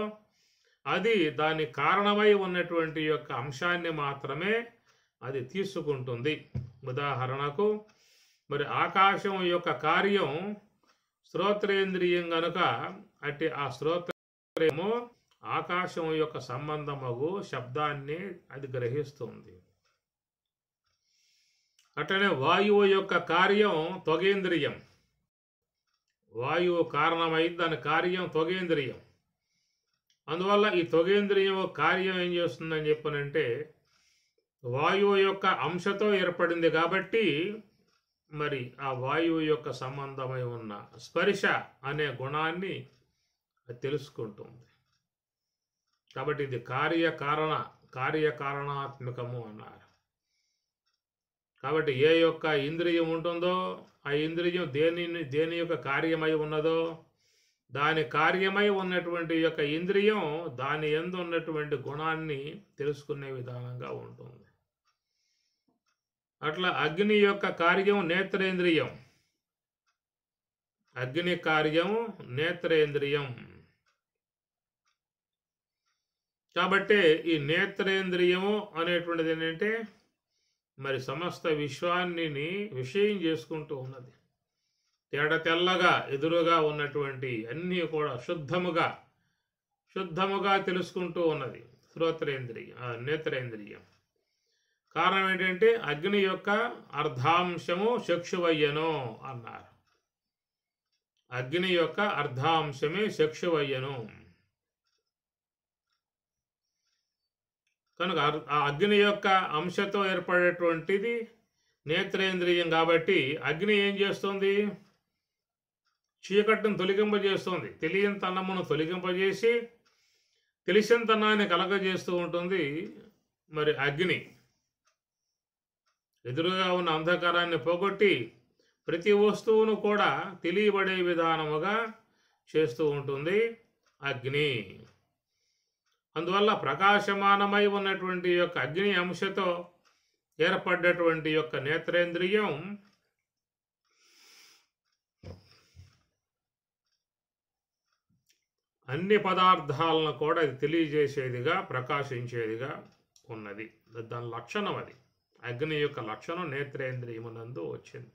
A: అది దాని కారణమై ఉన్నటువంటి యొక్క అంశాన్ని మాత్రమే అది తీసుకుంటుంది. ఉదాహరణకు మరి ఆకాశం యొక్క కార్యం శ్రోత్రేంద్రియం గనుక అట్టి ఆ శ్రోత్రేంద్రియము ఆకాశం యొక్క సంబంధమగు శబ్దాన్ని అది గ్రహిస్తుంది. అట్లనే వాయువు యొక్క కార్యం త్వగేంద్రియం. వాయువు కారణమై దాని కార్యం త్వగేంద్రియం. అందువల్ల ఈ త్వగేంద్రియం కార్యం ఏం చేస్తుందని చెప్పనంటే వాయువు యొక్క అంశతో ఏర్పడింది కాబట్టి మరి ఆ వాయువు యొక్క సంబంధమై ఉన్న స్పర్శ అనే గుణాన్ని అది తెలుసుకుంటుంది. కాబట్టి ఇది కార్యకారణాత్మకము అన్నారు. కాబట్టి ఏ యొక్క ఇంద్రియం ఉంటుందో ఆ ఇంద్రియం దేని యొక్క కార్యమై ఉన్నదో దాని కార్యమై ఉన్నటువంటి యొక్క ఇంద్రియం దాని యందు ఉన్నటువంటి గుణాన్ని తెలుసుకునే విధానంగా ఉంటుంది. అట్లా అగ్ని యొక్క కార్యం నేత్రేంద్రియం. అగ్ని కార్యం నేత్రేంద్రియం. కాబట్టి ఈ నేత్రేంద్రియము అనేటువంటిది ఏంటంటే మరి సమస్త విశ్వాన్ని విషయం చేసుకుంటూ ఉన్నది. తెల్లగా ఎదురుగా ఉన్నటువంటి అన్నీ కూడా శుద్ధముగా తెలుసుకుంటూ ఉన్నది నేత్రేంద్రియం. కారణం ఏంటంటే అగ్ని యొక్క అర్ధాంశము చక్షువయ్యను అన్నారు. అగ్ని యొక్క అర్ధాంశమే చక్షువయ్యను. కనుక ఆ అగ్ని యొక్క అంశతో ఏర్పడేటువంటిది నేత్రేంద్రియం. కాబట్టి అగ్ని ఏం చేస్తుంది? చీకట్టును తొలగింపజేస్తుంది. తెలియని తనమును తొలగింపజేసి తెలిసిన తనాన్ని కలగజేస్తూ ఉంటుంది. మరి అగ్ని ఎదురుగా ఉన్న అంధకారాన్ని పోగొట్టి ప్రతి వస్తువును కూడా తెలియబడే విధానముగా చేస్తూ ఉంటుంది అగ్ని. అందువల్ల ప్రకాశమానమై ఉన్నటువంటి యొక్క అగ్ని అంశతో ఏర్పడ్డటువంటి యొక్క నేత్రేంద్రియం అన్ని పదార్థాలను కూడా అది తెలియజేసేదిగా ప్రకాశించేదిగా ఉన్నది. దాని లక్షణం అది. అగ్ని యొక్క లక్షణం నేత్రేంద్రియమునందు వచ్చింది.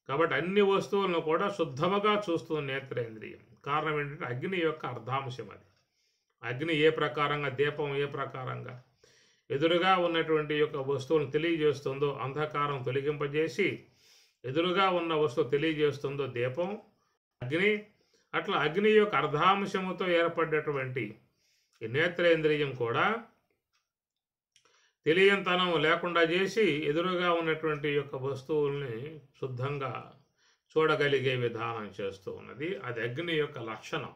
A: కాబట్టి అన్ని వస్తువులను కూడా శుద్ధముగా చూస్తుంది నేత్రేంద్రియం. కారణం ఏంటంటే అగ్ని యొక్క అర్ధాంశం అది. అగ్ని ఏ ప్రకారంగా, దీపం ఏ ప్రకారంగా ఎదురుగా ఉన్నటువంటి యొక్క వస్తువును తెలియజేస్తుందో, అంధకారం తొలగింపజేసి ఎదురుగా ఉన్న వస్తువు తెలియజేస్తుందో దీపం, అగ్ని, అట్లా అగ్ని యొక్క అర్ధాంశముతో ఏర్పడ్డటువంటి ఈ నేత్రేంద్రియం కూడా తెలియంతనం లేకుండా చేసి ఎదురుగా ఉన్నటువంటి యొక్క వస్తువుల్ని శుద్ధంగా చూడగలిగే విధానం చేస్తూ ఉన్నది. అది అగ్ని యొక్క లక్షణం.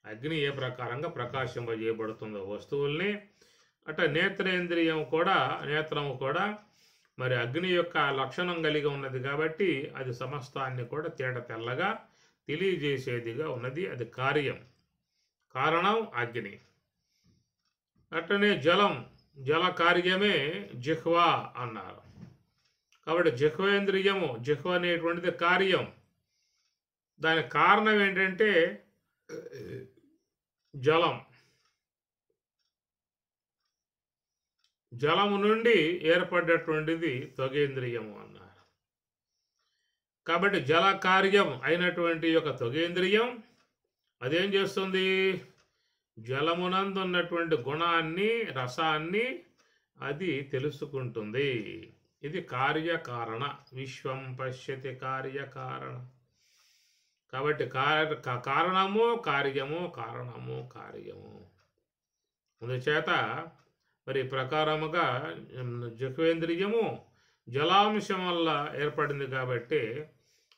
A: అగ్ని ఏ ప్రకారంగా ప్రకాశింపజేయబడుతుందో వస్తువుల్ని, అట్లా నేత్రేంద్రియం కూడా, నేత్రము కూడా మరి అగ్ని యొక్క లక్షణం కలిగి ఉన్నది కాబట్టి అది సమస్తాన్ని కూడా తేట తెల్లగా తెలియజేసేదిగా ఉన్నది. అది కార్యం, కారణం అగ్ని. అట్లనే జలం, జల కార్యమే జిహ్వా అన్నారు. కాబట్టి జిహ్వేంద్రియము, జిహ్వ అనేటువంటిది కార్యం. దానికి కారణం ఏంటంటే జలం. జలము నుండి ఏర్పడ్డటువంటిది త్వగేంద్రియము అన్నారు. కాబట్టి జల కార్యం అయినటువంటి యొక్క త్వగేంద్రియం అదేం చేస్తుంది? జలమునందు ఉన్నటువంటి గుణాన్ని, రసాన్ని అది తెలుసుకుంటుంది. ఇది కార్యకారణ. విశ్వం పశ్యతి కార్యకారణ. కాబట్టి కారణము కార్యము, కారణము కార్యము. అందుచేత మరి ప్రకారముగా జిహ్వేంద్రియము జలాంశం వల్ల ఏర్పడింది కాబట్టి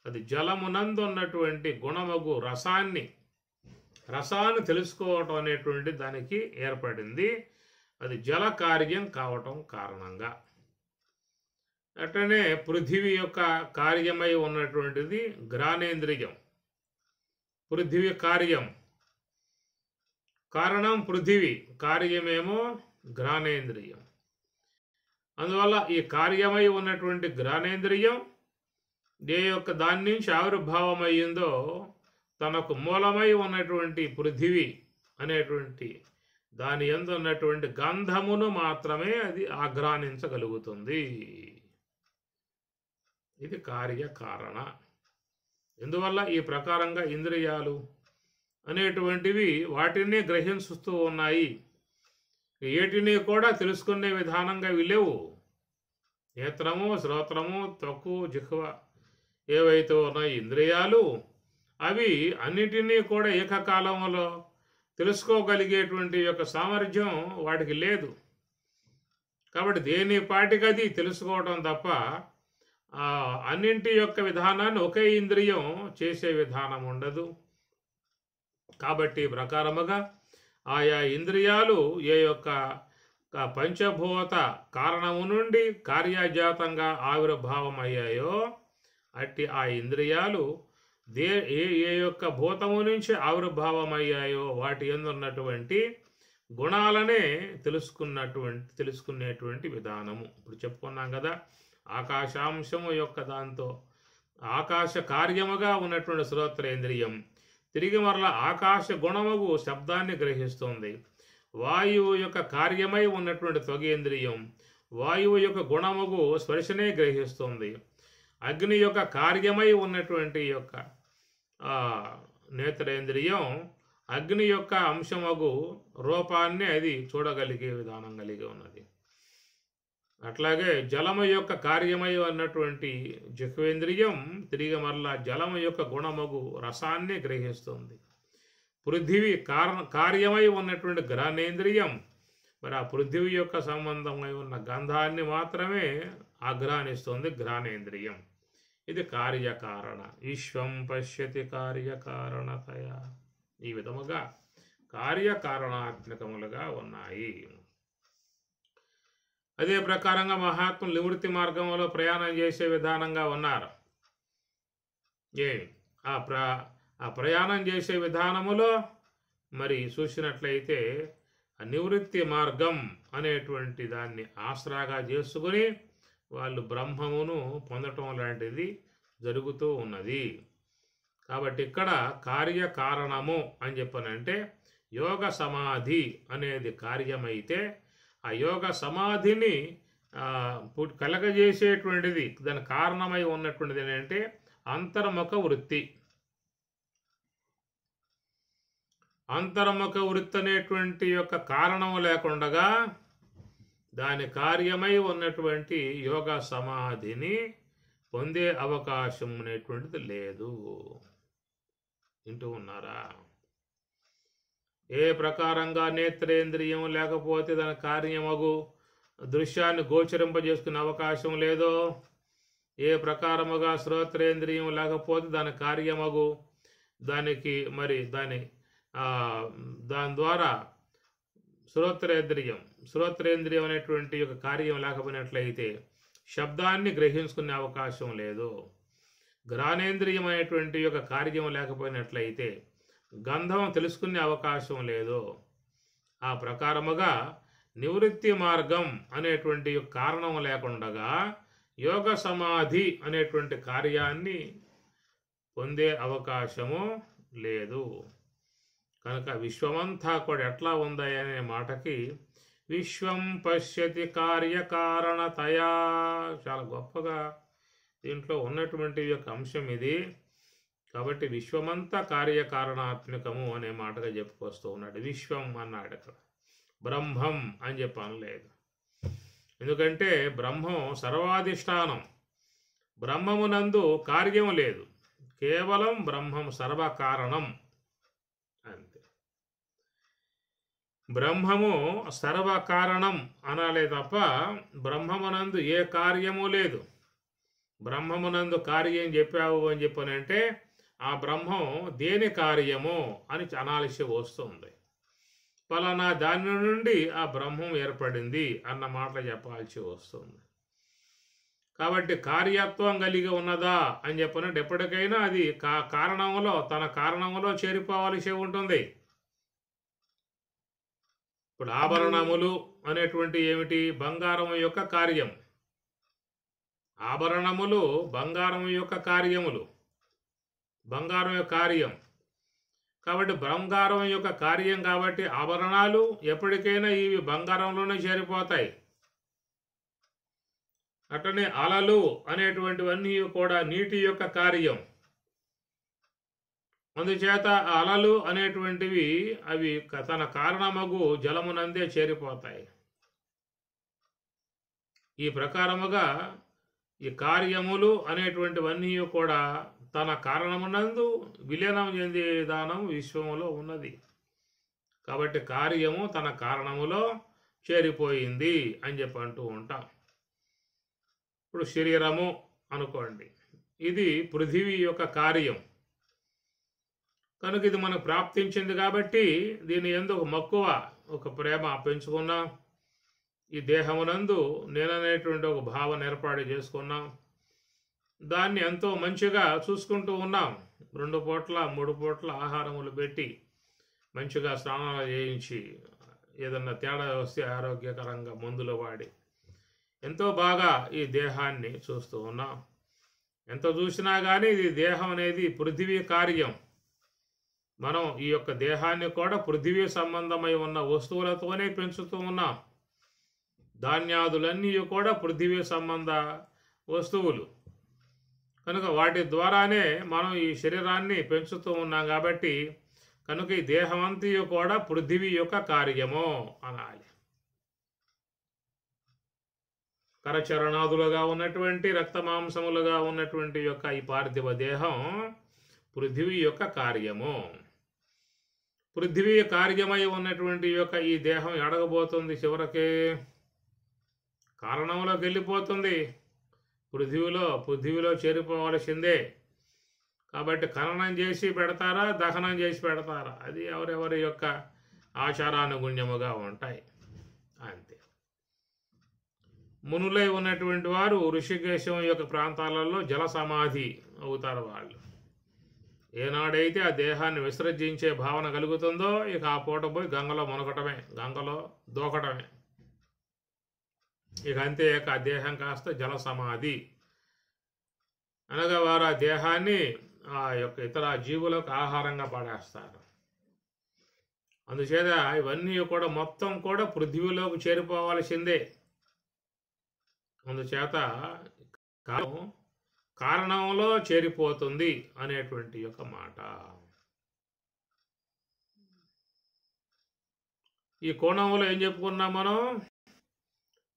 A: అది జలమునందు ఉన్నటువంటి గుణమగు రసాన్ని తెలుసుకోవటం అనేటువంటి దానికి ఏర్పడింది. అది జల కార్యం కావటం కారణంగా. అట్లనే పృథివీ యొక్క కార్యమై ఉన్నటువంటిది ఘ్రాణేంద్రియం. పృథివీ కార్యం, కారణం పృథివీ, కార్యమేమో ఘ్రాణేంద్రియం. అందువల్ల ఈ కార్యమై ఉన్నటువంటి ఘ్రాణేంద్రియం దాని నుంచి ఆవిర్భావం అయ్యిందో తనకు మూలమై ఉన్నటువంటి పృథివీ అనేటువంటి దాని యందు ఉన్నటువంటి గంధమును మాత్రమే అది ఆఘ్రానించగలుగుతుంది. ఇది కార్యకారణ. ఎందువల్ల ఈ ప్రకారంగా ఇంద్రియాలు అనేటువంటివి వాటిని గ్రహించుతూ ఉన్నాయి. ఏటిని కూడా తెలుసుకునే విధానంగా ఇవి లేవు. నేత్రము, శ్రోత్రము, త్వక్కు, జిహ్వ ఏవైతే ఉన్నాయి ఇంద్రియాలు, అవి అన్నిటినీ కూడా ఏకకాలంలో తెలుసుకోగలిగేటువంటి యొక్క సామర్థ్యం వాటికి లేదు. కాబట్టి దేని పాటికది తెలుసుకోవడం తప్ప అన్నింటి యొక్క విధానాన్ని ఒకే ఇంద్రియం చేసే విధానం ఉండదు. కాబట్టి ప్రకారముగా ఆయా ఇంద్రియాలు ఏ యొక్క పంచభూత కారణము నుండి కార్యజాతంగా ఆవిర్భావం అయ్యాయో అట్టి ఆ ఇంద్రియాలు ఏ యొక్క భూతము నుంచి ఆవిర్భావం అయ్యాయో వాటి యందు ఉన్నటువంటి గుణాలనే తెలుసుకునేటువంటి విధానము. ఇప్పుడు చెప్పుకున్నాం కదా, ఆకాశాంశము యొక్క దాంతో ఆకాశ కార్యముగా ఉన్నటువంటి శ్రోత్రేంద్రియం తిరిగి మరలా ఆకాశ గుణముగు శబ్దాన్ని గ్రహిస్తుంది. వాయువు యొక్క కార్యమై ఉన్నటువంటి త్వగేంద్రియం వాయువు యొక్క గుణముగు స్పర్శనే గ్రహిస్తుంది. అగ్ని యొక్క కార్యమై ఉన్నటువంటి యొక్క నేత్రేంద్రియం అగ్ని యొక్క అంశమగు రూపాన్ని అది చూడగలిగే విధానం కలిగి ఉన్నది. అట్లాగే జలము యొక్క కార్యమై ఉన్నటువంటి జిహ్వేంద్రియం తిరిగి మరలా జలము యొక్క గుణమగు రసాన్ని గ్రహిస్తుంది. పృథివీ కార్యమై ఉన్నటువంటి ఘ్రాణేంద్రియం మరి ఆ పృథివీ యొక్క సంబంధమై ఉన్న గంధాన్ని మాత్రమే ఆఘ్రానిస్తుంది ఘ్రాణేంద్రియం. ఇది కార్యకారణ. విశ్వం పశ్యతి కార్యకారణతయ. ఈ విధముగా కార్యకారణాత్మకములుగా ఉన్నాయి. అదే ప్రకారంగా మహాత్ములు నివృత్తి మార్గంలో ప్రయాణం చేసే విధానంగా ఉన్నారు. ఆ ప్రయాణం చేసే విధానములో మరి చూసినట్లయితే నివృత్తి మార్గం అనేటువంటి దాన్ని ఆసరాగా చేసుకుని వాళ్ళు బ్రహ్మమును పొందటం లాంటిది జరుగుతూ ఉన్నది. కాబట్టి ఇక్కడ కార్యకారణము అని చెప్పనంటే యోగ సమాధి అనేది కార్యమైతే ఆ యోగ సమాధిని కలగజేసేటువంటిది దాని కారణమై ఉన్నటువంటిది ఏంటంటే అంతర్ముఖ వృత్తి. అంతర్ముఖ వృత్తి అనేటువంటి యొక్క కారణం లేకుండా దాని కార్యమై ఉన్నటువంటి యోగ సమాధిని పొందే అవకాశం అనేటువంటిది లేదు. వింటూ ఉన్నారా? ఏ ప్రకారంగా నేత్రేంద్రియం లేకపోతే దాని కార్యమగు దృశ్యాన్ని గోచరింపజేసుకునే అవకాశం లేదో, ఏ ప్రకారముగా శ్రోత్రేంద్రియం లేకపోతే దాని కార్యమగు దానికి మరి దాని ద్వారా శ్రోత్రేంద్రియం అనేటువంటి ఒక కార్యం లేకపోయినట్లయితే శబ్దాన్ని గ్రహించుకునే అవకాశం లేదు. ఘ్రాణేంద్రియం అనేటువంటి యొక్క కార్యం లేకపోయినట్లయితే గంధం తెలుసుకునే అవకాశం లేదు. ఆ ప్రకారముగా నివృత్తి మార్గం అనేటువంటి కారణం లేకుండగా యోగ సమాధి అనేటువంటి కార్యాన్ని పొందే అవకాశము లేదు. కనుక విశ్వమంతా కూడా ఎట్లా ఉంది అనే మాటకి విశ్వం పశ్యతి కార్యకారణతయా, చాలా గొప్పగా దీంట్లో ఉన్నటువంటి యొక్క అంశం ఇది. కాబట్టి విశ్వమంతా కార్యకారణాత్మకము అనే మాటగా చెప్పుకొస్తూ ఉన్నాడు. విశ్వం అన్నాడు, అక్కడ బ్రహ్మం అని చెప్పి అనలేదు. ఎందుకంటే బ్రహ్మం సర్వాధిష్టానం. బ్రహ్మమునందు కార్యం లేదు, కేవలం బ్రహ్మం సర్వకారణం అంతే. బ్రహ్మము సర్వకారణం అనాలే తప్ప బ్రహ్మమునందు ఏ కార్యము లేదు. బ్రహ్మమునందు కార్యం చెప్పావు అని చెప్పనంటే ఆ బ్రహ్మం దేని కార్యము అని అనాలిసి వస్తుంది. పలానా దాని నుండి ఆ బ్రహ్మం ఏర్పడింది అన్న మాటలు చెప్పాల్సి వస్తుంది. కాబట్టి కార్యత్వం కలిగి ఉన్నదా అని చెప్పనంటే ఎప్పటికైనా అది కారణంలో తన కారణంలో చేరిపోవాల్సి ఉంటుంది. ఇప్పుడు ఆభరణములు అనేటువంటి ఏమిటి? బంగారం యొక్క కార్యం. ఆభరణములు బంగారం యొక్క కార్యములు, బంగారం యొక్క కార్యం. కాబట్టి బంగారం యొక్క కార్యం కాబట్టి ఆభరణాలు ఎప్పటికైనా ఇవి బంగారంలోనే చేరిపోతాయి. అట్లనే అలలు అనేటువంటివన్నీ కూడా నీటి యొక్క కార్యం. అందుచేత అలలు అనేటువంటివి అవి తన కారణమగు జలమునందే చేరిపోతాయి. ఈ ప్రకారముగా ఈ కార్యములు అనేటువంటివన్నీ కూడా తన కారణమునందు విలీనం చెందే విధానం విశ్వములో ఉన్నది. కాబట్టి కార్యము తన కారణములో చేరిపోయింది అని చెప్పి అంటూ ఉంటాం. ఇప్పుడు శరీరము అనుకోండి, ఇది పృథివీ యొక్క కార్యం. కనుక ఇది మనకు ప్రాప్తించింది కాబట్టి దీని యందు ఒక మక్కువ, ఒక ప్రేమ పెంచుకున్నాం. ఈ దేహమునందు నేననేటువంటి ఒక భావన ఏర్పాటు చేసుకున్నాం. దాన్ని ఎంతో మంచిగా చూసుకుంటూ ఉన్నాం. 2 పూట్ల 3 పూట్ల ఆహారములు పెట్టి మంచిగా స్నానాలు చేయించి ఏదన్నా తేడా వస్తే ఆరోగ్యకరంగా మందులు వాడి ఎంతో బాగా ఈ దేహాన్ని చూస్తూ ఉన్నాం. ఎంత చూసినా కానీ ఇది దేహం అనేది పృథివీ కార్యం. మనం ఈ యొక్క దేహాన్ని కూడా పృథివీ సంబంధమై ఉన్న వస్తువులతోనే పెంచుతూ ఉన్నాం. ధాన్యాదులన్నీ కూడా పృథివీ సంబంధ వస్తువులు కనుక వాటి ద్వారానే మనం ఈ శరీరాన్ని పెంచుతూ ఉన్నాం. కాబట్టి కనుక ఈ దేహమంతా కూడా పృథివీ యొక్క కార్యము అనాలి. కరచరణాదులుగా ఉన్నటువంటి రక్తమాంసములుగా ఉన్నటువంటి యొక్క ఈ పార్థివ దేహం పృథివీ యొక్క కార్యము. పృథివీ కార్యమై ఉన్నటువంటి యొక్క ఈ దేహం ఎడగబోతుంది, చివరికి కారణంలోకి వెళ్ళిపోతుంది. పృథివీలో చేరిపోవలసిందే. కాబట్టి ఖననం చేసి పెడతారా, దహనం చేసి పెడతారా, అది ఎవరెవరి యొక్క ఆచారానుగుణ్యముగా ఉంటాయి అంతే. మునులై ఉన్నటువంటి వారు ఋషికేశం యొక్క ప్రాంతాలలో జల సమాధి అవుతారు. వాళ్ళు ఏనాడైతే ఆ దేహాన్ని విసర్జించే భావన కలుగుతుందో ఇక ఆ పూట పోయి గంగలో మునగటమే, గంగలో దూకటమే. ఇక అంతే, ఆ దేహం కాస్త జల సమాధి అనగా వారు ఆ దేహాన్ని ఆ యొక్క ఇతర జీవులకు ఆహారంగా పడేస్తారు. అందుచేత ఇవన్నీ కూడా మొత్తం కూడా పృథ్వీలోకి చేరిపోవాల్సిందే. అందుచేత కారణంలో చేరిపోతుంది అనేటువంటి యొక్క మాట. ఈ కోణంలో ఏం చెప్పుకున్నాం మనం?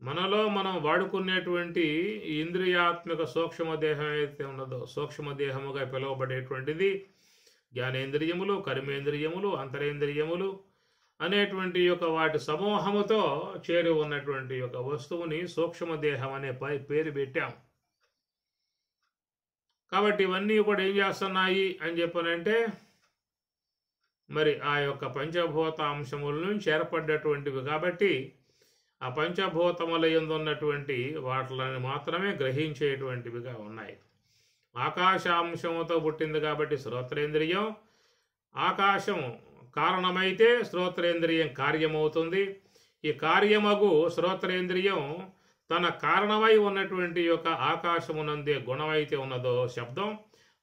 A: మనలో మనం వాడుకునేటువంటి ఇంద్రియాత్మక సూక్ష్మ దేహం ఏదైతే ఉన్నదో, సూక్ష్మ దేహముగా పిలువబడేటువంటిది జ్ఞానేంద్రియములు, కర్మేంద్రియములు, అంతరేంద్రియములు అనేటువంటి యొక్క వాటి సమూహముతో చేరి ఉన్నటువంటి యొక్క వస్తువుని సూక్ష్మ దేహం అనే పేరు పెట్టాం. కాబట్టి ఇవన్నీ కూడా ఏం చేస్తున్నాయి అని చెప్పనంటే మరి ఆ యొక్క పంచభూత అంశముల నుంచి ఏర్పడ్డటువంటివి. కాబట్టి ఆ పంచభూతముల యందు ఉన్నటువంటి వాటిని మాత్రమే గ్రహించేటువంటివిగా ఉన్నాయి. ఆకాశాంశముతో పుట్టింది కాబట్టి శ్రోత్రేంద్రియం, ఆకాశం కారణమైతే శ్రోత్రేంద్రియం కార్యమవుతుంది. ఈ కార్యమగు శ్రోత్రేంద్రియం తన కారణమై ఉన్నటువంటి యొక్క ఆకాశమునందే గుణమైతే ఉన్నదో శబ్దం,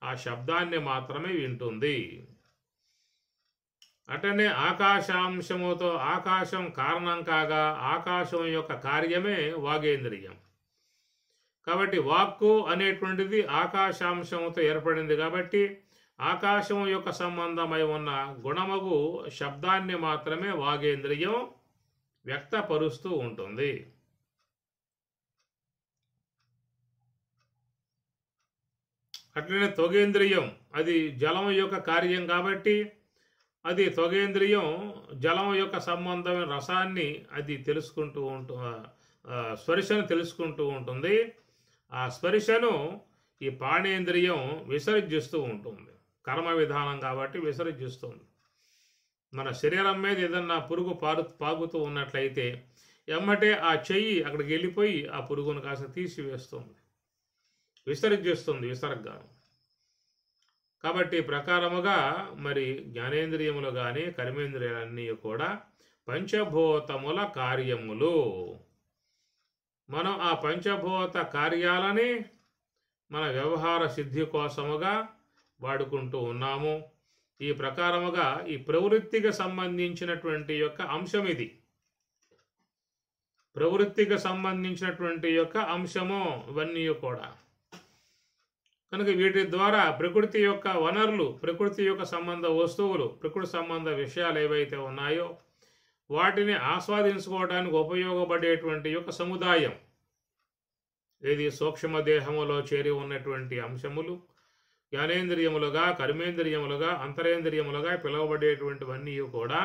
A: ఆ శబ్దాన్ని మాత్రమే వింటుంది. అటనే ఆకాశాంశముతో ఆకాశం కారణం కాగా ఆకాశం యొక్క కార్యమే వాగేంద్రియం. కాబట్టి వాక్కు అనేటువంటిది ఆకాశాంశముతో ఏర్పడింది కాబట్టి ఆకాశం యొక్క సంబంధమై ఉన్న గుణమగు శబ్దాన్ని మాత్రమే వాగేంద్రియం వ్యక్తపరుస్తూ ఉంటుంది. అట్లనే త్వగేంద్రియం అది జలం యొక్క కార్యం కాబట్టి అది త్వగేంద్రియం జలం యొక్క సంబంధమైన రసాన్ని అది తెలుసుకుంటూ స్పర్శను తెలుసుకుంటూ ఉంటుంది. ఆ స్పర్శను ఈ పాణేంద్రియం విసర్జిస్తూ ఉంటుంది. కర్మ విధానం కాబట్టి విసర్జిస్తుంది. మన శరీరం మీద ఏదన్నా పురుగు పాగుతూ ఉన్నట్లయితే ఎమ్మటే ఆ చెయ్యి అక్కడికి వెళ్ళిపోయి ఆ పురుగును కాస్త తీసివేస్తుంది, విసర్జిస్తుంది విసర్గాను. కాబట్టి ప్రకారముగా మరి జ్ఞానేంద్రియములు కానీ కర్మేంద్రియాలన్నీ కూడా పంచభూతముల కార్యములు. మనం ఆ పంచభూత కార్యాలని మన వ్యవహార సిద్ధి కోసముగా వాడుకుంటూ ఉన్నాము. ఈ ప్రకారముగా ఈ ప్రవృత్తికి సంబంధించినటువంటి యొక్క అంశం ఇది. ప్రవృత్తికి సంబంధించినటువంటి యొక్క అంశము ఇవన్నీ కూడా. కనుక వీటి ద్వారా ప్రకృతి యొక్క వనరులు, ప్రకృతి యొక్క సంబంధ వస్తువులు, ప్రకృతి సంబంధ విషయాలు ఏవైతే ఉన్నాయో వాటిని ఆస్వాదించుకోవడానికి ఉపయోగపడేటువంటి యొక్క సముదాయం ఇది సూక్ష్మదేహములో చేరి ఉన్నటువంటి అంశములు జ్ఞానేంద్రియములుగా, కర్మేంద్రియములుగా, అంతరేంద్రియములుగా పిలువబడేటువంటివన్నీ కూడా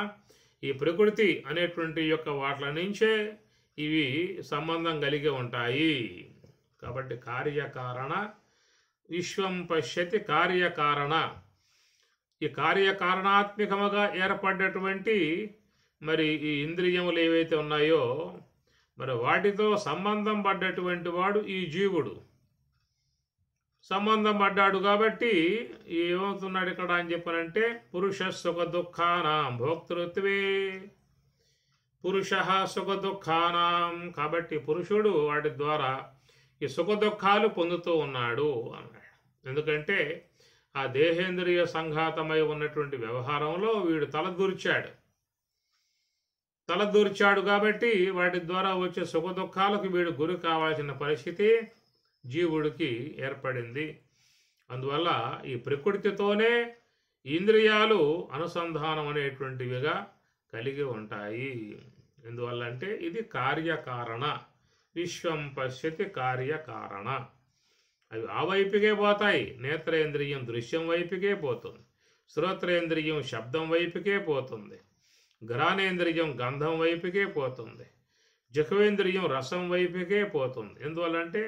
A: ఈ ప్రకృతి అనేటువంటి యొక్క వాట్ల నుంచే ఇవి సంబంధం కలిగి ఉంటాయి. కాబట్టి కార్యకారణ విశ్వం పశ్యతి కార్యకారణ. ఈ కార్యకారణాత్మకముగా ఏర్పడ్డటువంటి మరి ఈ ఇంద్రియములు ఏవైతే ఉన్నాయో మరి వాటితో సంబంధం పడ్డటువంటి వాడు ఈ జీవుడు. సంబంధం పడ్డాడు కాబట్టి ఏమవుతున్నాడు ఇక్కడ అని చెప్పనంటే పురుష సుఖ దుఃఖానాం భోక్తృత్వే, పురుష సుఖ దుఃఖానాం. కాబట్టి పురుషుడు వాటి ద్వారా ఈ సుఖ దుఃఖాలు పొందుతూ ఉన్నాడు అన్నాడు. ఎందుకంటే ఆ దేహేంద్రియ సంఘాతమై ఉన్నటువంటి వ్యవహారంలో వీడు తలదూర్చాడు కాబట్టి వాటి ద్వారా వచ్చే సుఖ దుఃఖాలకు వీడు గురి కావాల్సిన పరిస్థితి జీవుడికి ఏర్పడింది. అందువల్ల ఈ ప్రకృతితోనే ఇంద్రియాలు అనుసంధానం అనేటువంటివిగా కలిగి ఉంటాయి. ఎందువల్ల అంటే ఇది కార్యకారణ. విశ్వం పశ్యతి కార్యకారణ. అవి ఆ వైపుకే పోతాయి. నేత్రేంద్రియం దృశ్యం వైపుకే పోతుంది, శ్రోత్రేంద్రియం శబ్దం వైపుకే పోతుంది, ఘ్రాణేంద్రియం గంధం వైపుకే పోతుంది, జిహ్వేంద్రియం రసం వైపుకే పోతుంది. ఎందువల్లంటే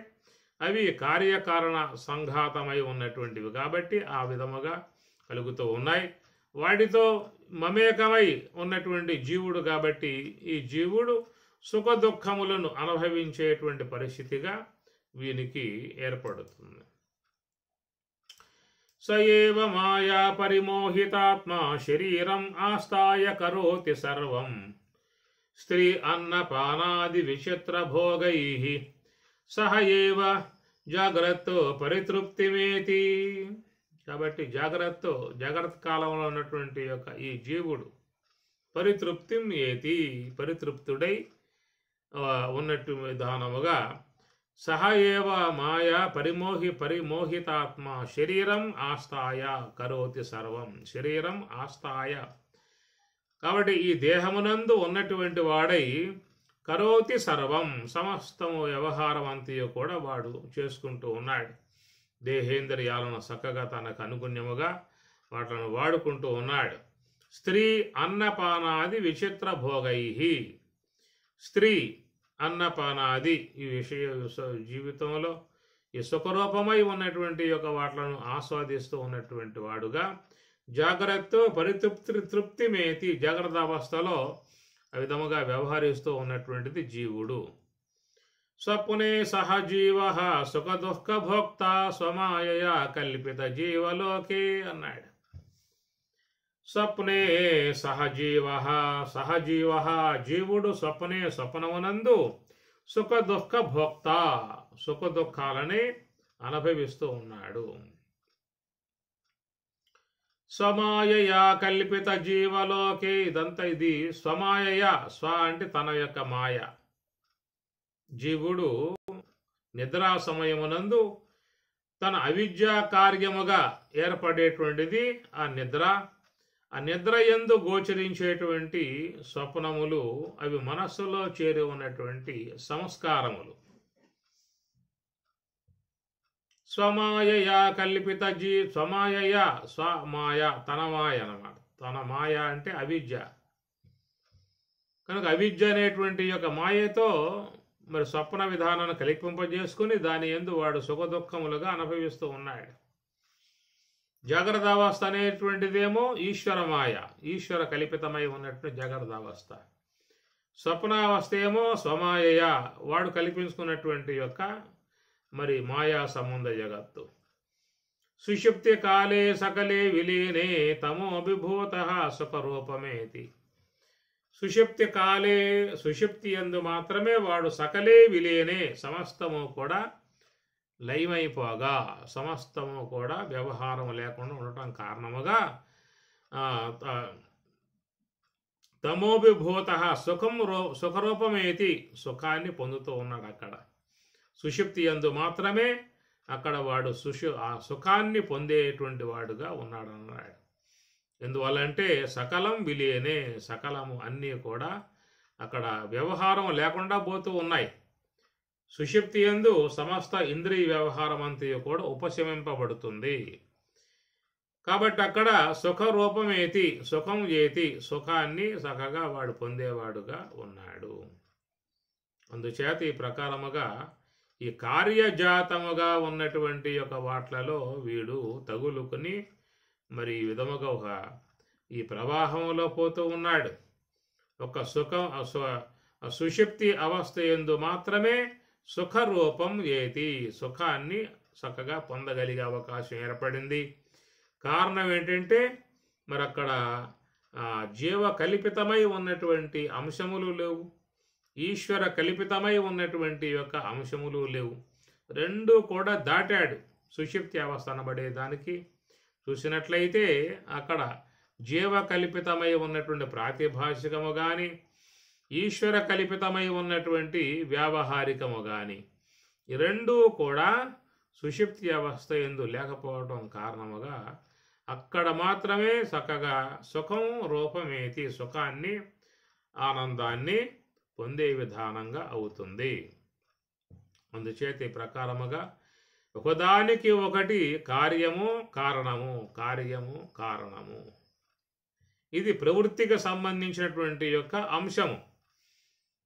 A: అవి కార్యకారణ సంఘాతమై ఉన్నటువంటివి కాబట్టి ఆ విధముగా కలుగుతూ ఉన్నాయి. వాటితో మమేకమై ఉన్నటువంటి జీవుడు కాబట్టి ఈ జీవుడు సుఖ దుఃఖములను అనుభవించేటువంటి పరిస్థితిగా వీనికి ఏర్పడుతుంది. సయేవ మాయా పరిమోహితాత్మా శరీరం ఆస్థాయ కరోతి సర్వం స్త్రీ అన్నపానాది విచిత్ర భోగై సహ ఏవ జాగ్రత్తో పరితృప్తిమేతి. కాబట్టి జాగ్రత్త కాలంలో ఉన్నటువంటి యొక్క ఈ జీవుడు పరితృప్తిం ఏతి పరితృప్తుడై ఉన్నట్టు విధానముగా సహ ఏవ మాయా పరిమోహితాత్మ శరీరం ఆస్థాయ కరోతి సర్వం. శరీరం ఆస్థాయ కాబట్టి ఈ దేహమునందు ఉన్నటువంటి వాడై కరోతి సర్వం సమస్తము వ్యవహారం అంతయు కూడా వాడు చేసుకుంటూ ఉన్నాడు. దేహేంద్రియాలను చక్కగా తనకు అనుగుణ్యముగా వాటిని వాడుకుంటూ ఉన్నాడు. స్త్రీ అన్నపానాది విచిత్ర భోగై. స్త్రీ అన్నపానాది ఈ విషయ జీవితంలో ఈ సుఖరూపమై ఉన్నటువంటి యొక్క వాటిలను ఆస్వాదిస్తూ ఉన్నటువంటి వాడుగా జాగ్రత్త తృప్తిమేతి. జాగ్రత్త అవస్థలో ఆ విధముగా వ్యవహరిస్తూ ఉన్నటువంటిది జీవుడు. స్వప్నే సహజీవ సుఖ దుఃఖ భోక్త స్వమాయయా కల్పిత జీవలోకే అన్నాడు. స్వప్నే సహజీవ జీవుడు స్వప్నే స్వప్నమునందు సుఖ దుఃఖ భోక్త సుఖ దుఃఖాలని అనుభవిస్తూ ఉన్నాడు. స్వమాయయా కల్పిత జీవలోకే, ఇదంతా ఇది స్వమాయయ. స్వ అంటే తన యొక్క మాయ. జీవుడు నిద్రా సమయమునందు తన అవిద్యా కార్యముగా ఏర్పడేటువంటిది ఆ నిద్ర. ఆ నిద్ర యందు గోచరించేటువంటి స్వప్నములు అవి మనస్సులో చేరి ఉన్నటువంటి సంస్కారములు. స్వమాయయా కల్పిత స్వమాయయ, స్వమాయ తన మాయ అన్నమాట. తన మాయ అంటే అవిద్య. కనుక అవిద్య అనేటువంటి యొక్క మాయతో మరి స్వప్న విధానాన్ని కల్పింపజేసుకుని దాని యందు వాడు సుఖ దుఃఖములుగా అనుభవిస్తూ ఉన్నాడు. జాగ్రత్త అవస్థ అనేటువంటిదేమో ఈశ్వర మాయ, ఈశ్వర కల్పితమై ఉన్నటువంటి జాగ్రత్త అవస్థ. స్వప్నావస్థ ఏమో స్వమాయయ, వాడు కల్పించుకున్నటువంటి యొక్క మరి మాయా సంబంధ జగత్తు. సుషుప్తి కాలే సకలే విలీనే తమోభిభూత సుఖరూపమేతి. సుషుప్తి కాలే, సుషుప్తి యందు మాత్రమే వాడు సకలే విలీనే, సమస్తము కూడా లయమైపోగా, సమస్తము కూడా వ్యవహారం లేకుండా ఉండటం కారణముగా తమోభిభూత సుఖరూపమేతి, సుఖాన్ని పొందుతూ ఉన్నాడు అక్కడ. సుషుప్తి యందు మాత్రమే అక్కడ వాడు ఆ సుఖాన్ని పొందేటువంటి వాడుగా ఉన్నాడు అన్నాడు. ఎందువల్లంటే సకలం విలీనే, సకలము అన్నీ కూడా అక్కడ వ్యవహారం లేకుండా పోతూ ఉన్నాయి. సుషుప్తి యందు సమస్త ఇంద్రియ వ్యవహారం అంతయు కూడా ఉపశమింపబడుతుంది. కాబట్టి అక్కడ సుఖరూపమేతి, సుఖం ఏతి, సుఖాన్ని చక్కగా వాడు పొందేవాడుగా ఉన్నాడు. అందుచేత ఈ ప్రకారముగా ఈ కార్యజాతముగా ఉన్నటువంటి యొక్క వాట్లలో వీడు తగులుకుని మరి ఈ విధముగా ఈ ప్రవాహంలో పోతూ ఉన్నాడు. ఒక సుఖం సుషుప్తి అవస్థ యందు మాత్రమే సుఖరూపం ఏతి, సుఖాన్ని చక్కగా పొందగలిగే అవకాశం ఏర్పడింది. కారణం ఏంటంటే మరి అక్కడ జీవ కల్పితమై ఉన్నటువంటి అంశములు లేవు, ఈశ్వర కల్పితమై ఉన్నటువంటి యొక్క అంశములు లేవు. రెండు కూడా దాటాడు. సుషుప్తి అవస్థ అనబడే దానికి చూసినట్లయితే అక్కడ జీవ కల్పితమై ఉన్నటువంటి ప్రాతిభాషికము కానీ, ఈశ్వర కల్పితమై ఉన్నటువంటి వ్యావహారికము కానీ, ఈ రెండూ కూడా సుషుప్తి అవస్థ యందు లేకపోవడం కారణముగా అక్కడ మాత్రమే చక్కగా సుఖం రూపమేతి, సుఖాన్ని ఆనందాన్ని పొందే విధానంగా అవుతుంది. అందుచేత ఈ ప్రకారముగా ఒకదానికి ఒకటి కార్యము కారణము, కార్యము కారణము, ఇది ప్రవృత్తికి సంబంధించినటువంటి యొక్క అంశము.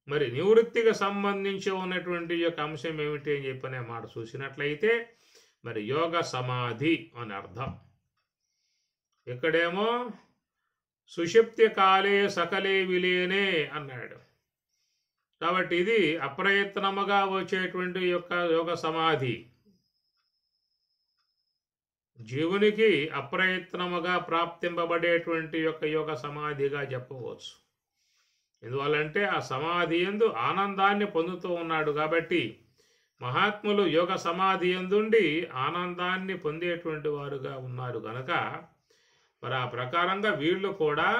A: మరి నివృత్తికి సంబంధించి ఉన్నటువంటి యొక్క అంశం ఏమిటి అని చెప్పనే మాట చూసినట్లయితే మరి యోగ సమాధి అని అర్థం. ఇక్కడేమో సుషుప్తి కాలే సకలే విలీనే అన్నాడు. కాబట్టి ఇది అప్రయత్నముగా వచ్చేటువంటి యొక్క యోగ సమాధి. జీవునికి అప్రయత్నముగా ప్రాప్తింపబడేటువంటి యొక్క యోగ సమాధిగా చెప్పవచ్చు. ఎందువల్లంటే ఆ సమాధి యందు ఆనందాన్ని పొందుతూ ఉన్నాడు. కాబట్టి మహాత్ములు యోగ సమాధి యందుండి ఆనందాన్ని పొందేటువంటి వారుగా ఉన్నారు కనుక మరి ఆ ప్రకారంగా వీళ్ళు కూడా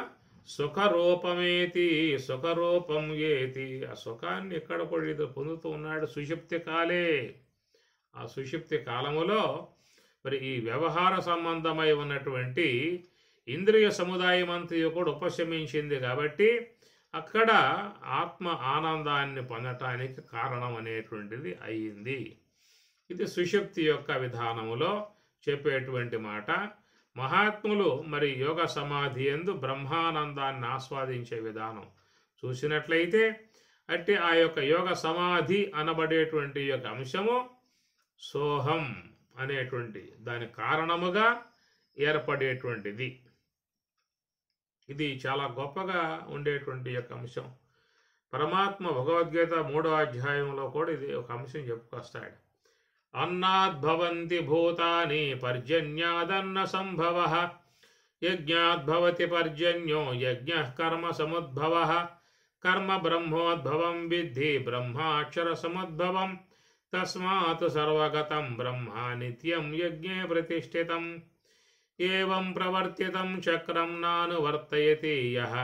A: సుఖరూపమేతి, సుఖరూపం ఏతి, ఆ సుఖాన్ని ఎక్కడ పొందుతూ ఉన్నాడు? సుషుప్తి కాలే. ఆ సుషుప్తి కాలములో మరి ఈ వ్యవహార సంబంధమై ఉన్నటువంటి ఇంద్రియ సముదాయం అంతయు కూడా ఉపశమించింది. కాబట్టి అక్కడ ఆత్మ ఆనందాన్ని పొందటానికి కారణం అనేటువంటిది అయ్యింది. ఇది సుషుప్తి యొక్క విధానములో చెప్పేటువంటి మాట. మహాత్ములు మరి యోగ సమాధి యందు బ్రహ్మానందాన్ని ఆస్వాదించే విధానం చూసినట్లయితే అట్టి ఆ యొక్క యోగ సమాధి అనబడేటువంటి యొక్క అంశము సోహం అనేటువంటి దాని కారణముగా ఏర్పడేటువంటిది. ఇది చాలా గొప్పగా ఉండేటువంటి యొక్క అంశం. పరమాత్మ భగవద్గీత 3వ అధ్యాయంలో కూడా ఇది ఒక అంశం చెప్పుకొస్తాడు. అన్నాద్భవంతి భూతాని పర్జన్యాదన్న సంభవ, యజ్ఞాద్భవతి పర్జన్యో యజ్ఞ కర్మ సముద్భవ, కర్మ బ్రహ్మోద్భవం విద్ధి బ్రహ్మాక్షర సముద్భవం, తస్మాత్ సర్వగతం బ్రహ్మ నిత్యం యజ్ఞే ప్రతిష్ఠితం. ఏవం ప్రవర్తితం చక్రం నానువర్తయతి యః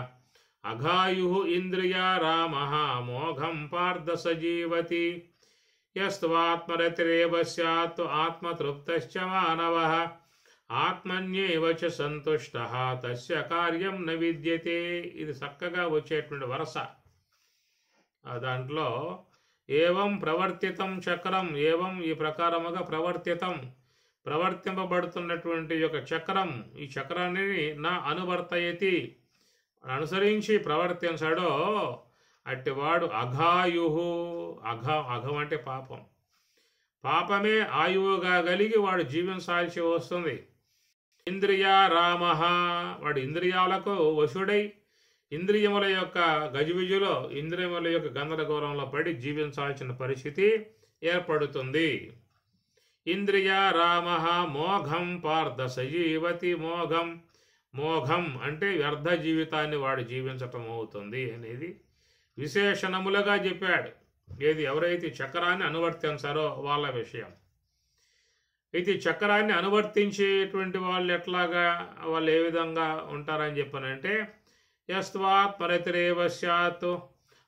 A: అఘాయుః ఇంద్రియారామః మోఘం పార్థ సజీవతి. యస్త్వాత్మరతిరేవ స్యాత్ ఆత్మతృప్తశ్చ మానవః ఆత్మన్యేవ చ సంతుష్టః తస్య కార్యం న విద్యతే. ఇది చక్కగా వచ్చేటువంటి వరస. దాంట్లో ఏవం ప్రవర్తితం చక్రం, ఏవం ఈ ప్రకారముగా ప్రవర్తింపబడుతున్నటువంటి యొక్క చక్రం, ఈ చక్రాన్ని నా అనువర్తయతి అనుసరించి ప్రవర్తించడో అట్టివాడు అఘాయుహు. అఘం అంటే పాపం. పాపమే ఆయువుగా కలిగి వాడు జీవించాల్సి వస్తుంది. ఇంద్రియారామః, వాడు ఇంద్రియాలకు వశుడై ఇంద్రియముల యొక్క గజిబిజులో, ఇంద్రియముల యొక్క గందరగోళంలో పడి జీవించాల్సిన పరిస్థితి ఏర్పడుతుంది. ఇంద్రియారామః మోఘం పార్థ సజీవతి. మోఘం అంటే వ్యర్థ జీవితాన్ని వాడు జీవించటం అవుతుంది అనేది విశేషణములుగా చెప్పాడు. ఏది ఎవరైతే చక్రాన్ని అనువర్తించారో వాళ్ళ విషయం. అయితే చక్రాన్ని అనువర్తించేటువంటి వాళ్ళు ఎట్లాగా, వాళ్ళు ఏ విధంగా ఉంటారని చెప్పనంటే, యస్త్వాత్మరతిరేవ స్యాత్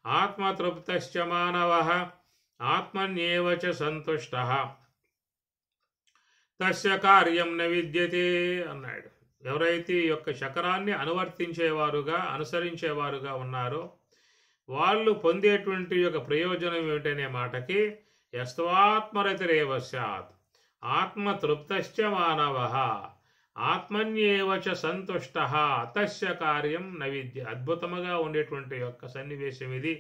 A: ఆత్మతృప్తశ్చ మానవః ఆత్మన్యేవ చ సంతుష్టః తస్య కార్యం న విద్యతే అన్నాడు. ఎవరైతే ఈ యొక్క చక్రాన్ని అనుసరించేవారుగా ఉన్నారో వాళ్ళు పొందేటువంటి యొక్క ప్రయోజనం ఏమిటనే మాటకి యస్త్వాత్మరతిరేవ స్యాత్ ఆత్మతృప్తశ్చ మానవః ఆత్మన్యేవ చ సంతుష్టః తస్య కార్యం న విద్య. అద్భుతముగా ఉండేటువంటి యొక్క సన్నివేశం ఇది.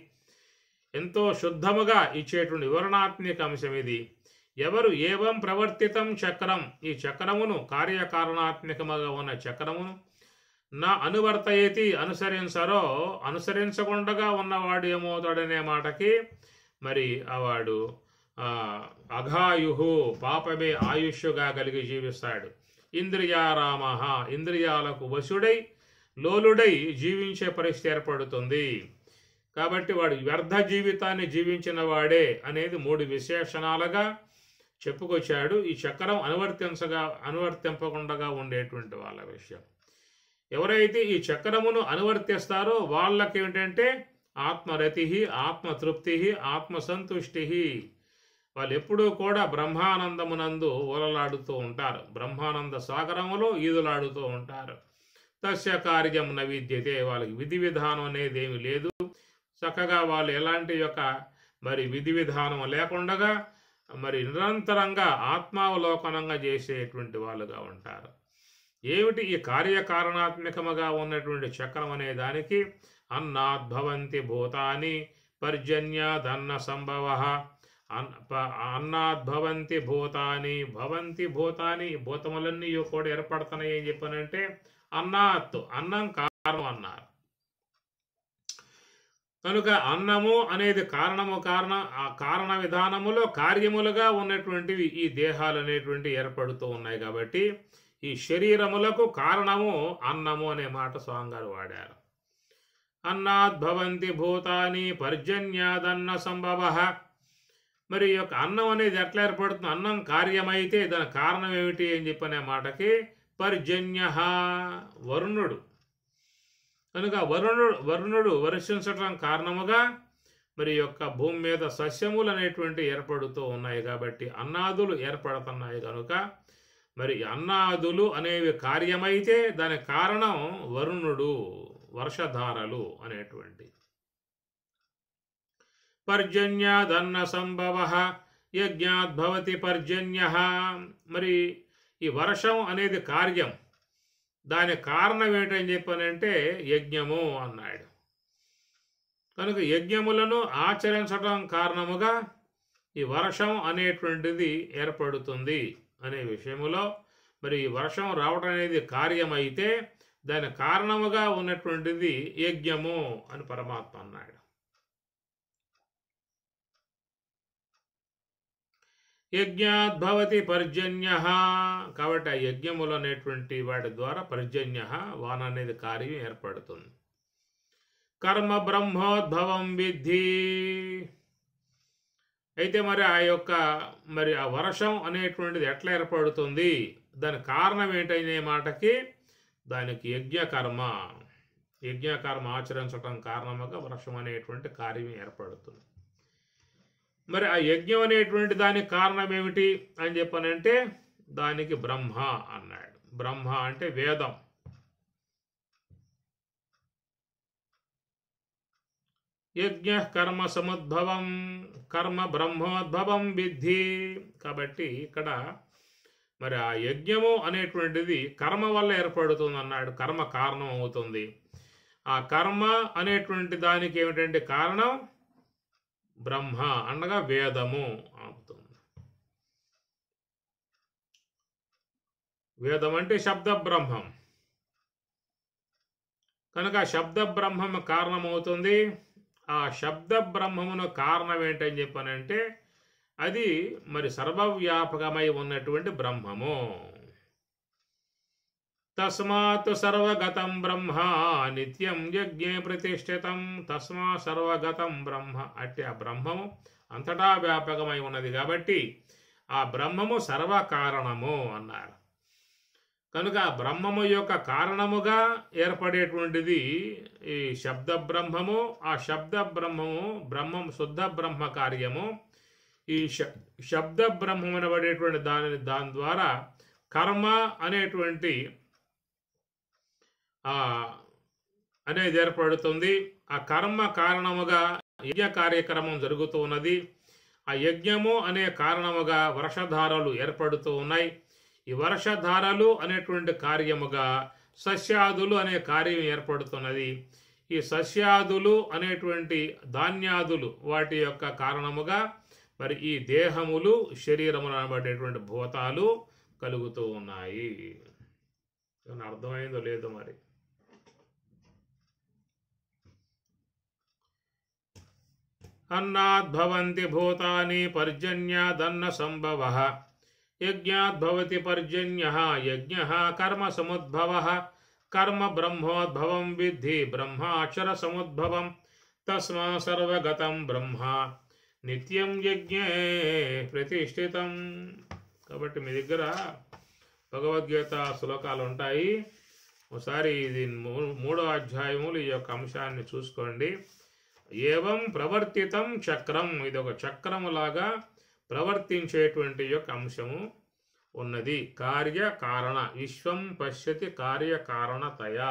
A: ఎంతో శుద్ధముగా ఇచ్చేటువంటి వివరణాత్మక అంశం ఇది. ఎవరు ఏవం ప్రవర్తితం చక్రం, ఈ చక్రమును కార్యకారణాత్మకముగా ఉన్న చక్రమును నా అనువర్తయతి అనుసరించరో, అనుసరించకుండా ఉన్నవాడు ఏమవుతాడనే మాటకి మరి వాడు అఘాయుహు పాపమే ఆయుష్గా కలిగి జీవిస్తాడు. ఇంద్రియారామః ఇంద్రియాలకు వశుడై లోలుడై జీవించే పరిస్థితి ఏర్పడుతుంది. కాబట్టి వాడు వ్యర్థ జీవితాన్ని జీవించిన వాడే అనేది 3 విశేషణాలుగా చెప్పుకొచ్చాడు. ఈ చక్రం అనువర్తింపకుండా ఉండేటువంటి వాళ్ళ విషయం. ఎవరైతే ఈ చక్రమును అనువర్తిస్తారో వాళ్ళకేమిటంటే ఆత్మరతి, ఆత్మతృప్తి, ఆత్మసంతుష్టి. వాళ్ళు ఎప్పుడూ కూడా బ్రహ్మానందమునందు ఊలలాడుతూ ఉంటారు, బ్రహ్మానంద సాగరములో ఈదులాడుతూ ఉంటారు. తస్య కార్యం న విద్యతే, వాళ్ళకి విధి విధానం అనేది ఏమి లేదు. చక్కగా వాళ్ళు ఎలాంటి యొక్క మరి విధి విధానం లేకుండా మరి నిరంతరంగా ఆత్మావలోకనంగా చేసేటువంటి వాళ్ళుగా ఉంటారు. ఏమిటి ఈ కార్యకారణాత్మకముగా ఉన్నటువంటి చక్రం అనే దానికి అన్నాద్భవంతి భూతాని పర్జన్యాదన్న సంభవ. అన్నాద్భవంతి భూతాని భవంతి భూతాని, భూతములన్నీ కూడా ఏర్పడుతున్నాయి ఏం చెప్పానంటే అన్నం కారణం అన్నారు. కనుక అన్నము అనేది కారణ విధానములో కార్యములుగా ఉన్నటువంటివి ఈ దేహాలు అనేటువంటి ఏర్పడుతూ ఉన్నాయి. కాబట్టి ఈ శరీరములకు కారణము అన్నము అనే మాట స్వామిగారు వాడారు. అన్నాద్భవంతి భూతాని పర్జన్యాదన్న సంభవ. మరి ఈ యొక్క అన్నం అనేది ఎట్లా ఏర్పడుతుంది? అన్నం కార్యమైతే దాని కారణం ఏమిటి అని చెప్పనే మాటకి పర్జన్య వరుణుడు. కనుక వరుణుడు వర్షించటం కారణముగా మరి యొక్క భూమి మీద సస్యములు అనేటువంటి ఏర్పడుతూ ఉన్నాయి. కాబట్టి అన్నాదులు ఏర్పడుతున్నాయి. కనుక మరి అన్నాదులు అనేవి కార్యమైతే దాని కారణం వరుణుడు, వర్షధారలు అనేటువంటి. పర్జన్యాదన్న సంభవ యజ్ఞాద్భవతి పర్జన్య. మరి ఈ వర్షం అనేది కార్యం, దాని కారణం ఏంటని చెప్పానంటే యజ్ఞము అన్నాడు. కనుక యజ్ఞములను ఆచరించడం కారణముగా ఈ వర్షం అనేటువంటిది ఏర్పడుతుంది అనే విషయములో మరి ఈ వర్షం రావడం అనేది కార్యమైతే దాని కారణముగా ఉన్నటువంటిది యజ్ఞము అని పరమాత్మ అన్నాడు. యజ్ఞాద్భవతి పర్జన్య, కాబట్టి ఆ యజ్ఞములు అనేటువంటి వాటి ద్వారా పర్జన్య వాన అనేది కార్యం ఏర్పడుతుంది. కర్మ బ్రహ్మోద్భవం విద్ధి, అయితే మరి ఆ వర్షం అనేటువంటిది ఎట్లా ఏర్పడుతుంది, దాని కారణం ఏంటనే మాటకి దానికి యజ్ఞకర్మ ఆచరించడం కారణముగా వర్షం అనేటువంటి కార్యం ఏర్పడుతుంది. మరి ఆ యజ్ఞం అనేటువంటి దానికి కారణం ఏమిటి అని చెప్పనంటే దానికి బ్రహ్మ అన్నాడు. బ్రహ్మ అంటే వేదం. యజ్ఞ కర్మ సముద్భవం కర్మ బ్రహ్మోద్భవం విద్ధి, కాబట్టి ఇక్కడ మరి ఆ యజ్ఞము అనేటువంటిది కర్మ వల్ల ఏర్పడుతుంది అన్నాడు. కర్మ కారణం అవుతుంది. ఆ కర్మ అనేటువంటి దానికి ఏమిటంటే కారణం బ్రహ్మ అనగా వేదము అవుతుంది. వేదం అంటే శబ్ద బ్రహ్మం కనుక ఆ శబ్ద బ్రహ్మం కారణమవుతుంది. ఆ శబ్ద బ్రహ్మమును కారణం ఏంటని చెప్పనంటే అది మరి సర్వవ్యాపకమై ఉన్నటువంటి బ్రహ్మము. తస్మాత్ సర్వగతం బ్రహ్మ నిత్యం యజ్ఞే ప్రతిష్ఠితం. తస్మా సర్వగతం బ్రహ్మ, అంటే ఆ బ్రహ్మము అంతటా వ్యాపకమై ఉన్నది కాబట్టి ఆ బ్రహ్మము సర్వకారణము అన్నారు. కనుక ఆ బ్రహ్మము యొక్క కారణముగా ఏర్పడేటువంటిది ఈ శబ్ద బ్రహ్మము. ఆ శబ్ద బ్రహ్మము శుద్ధ బ్రహ్మ కార్యము. ఈ శబ్ద బ్రహ్మం అనబడేటువంటి దాని ద్వారా కర్మ అనేటువంటి అనేది ఏర్పడుతుంది. ఆ కర్మ కారణముగా యజ్ఞ కార్యక్రమం జరుగుతూ ఉన్నది. ఆ యజ్ఞము అనే కారణముగా వర్షధారలు ఏర్పడుతూ ఉన్నాయి. ఈ వర్షధారలు అనేటువంటి కార్యముగా సస్యాదులు అనే కార్యం ఏర్పడుతున్నది. ఈ సస్యాదులు అనేటువంటి ధాన్యాదులు వాటి యొక్క కారణముగా మరి ఈ దేహములు శరీరములు అనబడేటువంటి భూతాలు కలుగుతూ ఉన్నాయి. అర్థమైందో లేదో మరి. అన్నాద్భవంతి భూతాని పర్జన్యాదన్న సంభవః యజ్ఞాద్భవతి పర్జన్యః యజ్ఞః కర్మ సముద్భవః కర్మ బ్రహ్మోద్భవం విద్ధి బ్రహ్మాక్షర సముద్భవం తస్మా సర్వగతం బ్రహ్మ నిత్యం యజ్ఞే ప్రతిష్ఠితం. కాబట్టి మీ దగ్గర భగవద్గీత శ్లోకాలు ఉంటాయి. ఒకసారి ఇది 3వ అధ్యాయములు ఈ యొక్క అంశాన్ని చూసుకోండి. ఏవం ప్రవర్తితం చక్రం, ఇది ఒక చక్రములాగా ప్రవర్తించేటువంటి యొక్క అంశము ఉన్నది. కార్యకారణ విశ్వం పశ్యతి కార్యకారణతయా,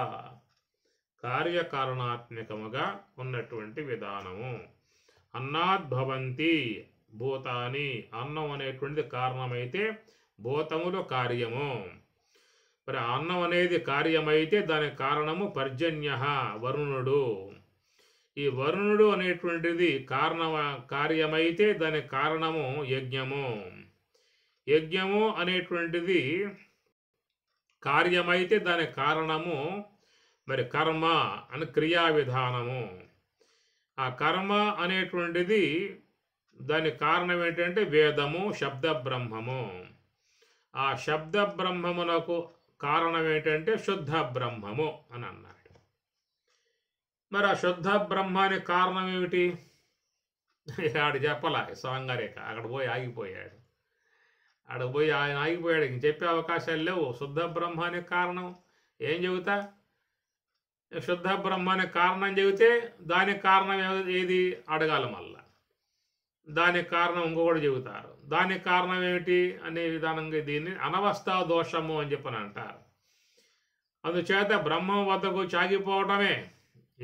A: కార్యకారణాత్మకముగా ఉన్నటువంటి విధానము. అన్నాద్భవంతి భూతాని, అన్నం అనేటువంటిది కారణమైతే భూతములు కార్యము. మరి అన్నం అనేది కార్యమైతే దానికి కారణము పర్జన్యః వరుణుడు. ఈ వరుణుడు అనేటువంటిది కార్యమైతే దానికి కారణము యజ్ఞము. యజ్ఞము అనేటువంటిది కార్యమైతే దానికి కారణము మరి కర్మ అని క్రియా విధానము. ఆ కర్మ అనేటువంటిది దానికి కారణం ఏంటంటే వేదము శబ్ద బ్రహ్మము. ఆ శబ్ద బ్రహ్మమునకు కారణం ఏంటంటే శుద్ధ బ్రహ్మము అని అన్నాడు. మరి ఆ శుద్ధ బ్రహ్మానికి కారణం ఏమిటి ఆడు చెప్పలా. స్వాంగారేఖ అక్కడ పోయి ఆగిపోయాడు. ఆయన ఆగిపోయాడు. ఇంక చెప్పే అవకాశాలు లేవు. శుద్ధ బ్రహ్మానికి కారణం ఏం చెబుతా? శుద్ధ బ్రహ్మానికి కారణం చెబితే దానికి కారణం ఏది అడగాలి. మళ్ళా దానికి కారణం ఇంకొకటి చెబుతారు. దానికి కారణం ఏమిటి అనే విధానంగా దీన్ని అనవస్థా దోషము అని చెప్పని అంటారు. అందుచేత బ్రహ్మం వద్దకు చాగిపోవటమే.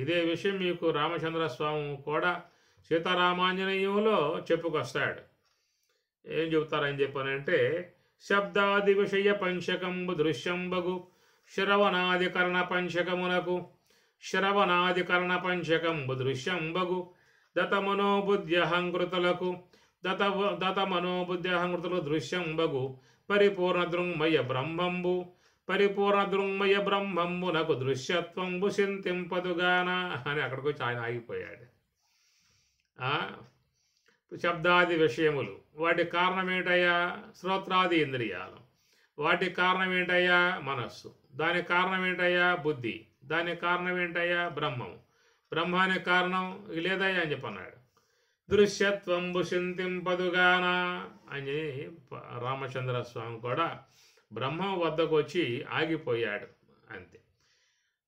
A: ఇదే విషయం మీకు రామచంద్ర స్వామి కూడా సీతారామాంజనేయంలో చెప్పుకొస్తాడు. ఏం చెబుతారని చెప్పనంటే శబ్దాది విషయ పంచకంబు దృశ్యంబగు శ్రవణాధికరణ పంచకమునకు శ్రవణాధికరణ పంచకంబు దృశ్యంబగు దతమనోబుద్ధ్యహంకృతులకు దతమనోబుద్ధ్యహంకృతులు దృశ్యంబగు పరిపూర్ణ దృంమయ బ్రహ్మంబు పరిపూర్ణ దృంమయ బ్రహ్మంబునకు దృశ్యత్వంబు సింతింపదుగాన అని అక్కడికి వచ్చి ఆయన ఆగిపోయాడు. శబ్దాది విషయములు. వాటి కారణం ఏంటయ్యా? శ్రోత్రాది ఇంద్రియాలు. వాటి కారణం ఏంటయ్యా? మనస్సు. దానికి కారణం ఏంటయ్యా? బుద్ధి. దానికి కారణం ఏంటయ్యా? బ్రహ్మము. బ్రహ్మానికి కారణం లేదయ్యా అని చెప్పన్నాడు. దృశ్యత్వం భుషింతింపదుగాన అని రామచంద్ర స్వామి కూడా బ్రహ్మం వద్దకు వచ్చి ఆగిపోయాడు అంతే.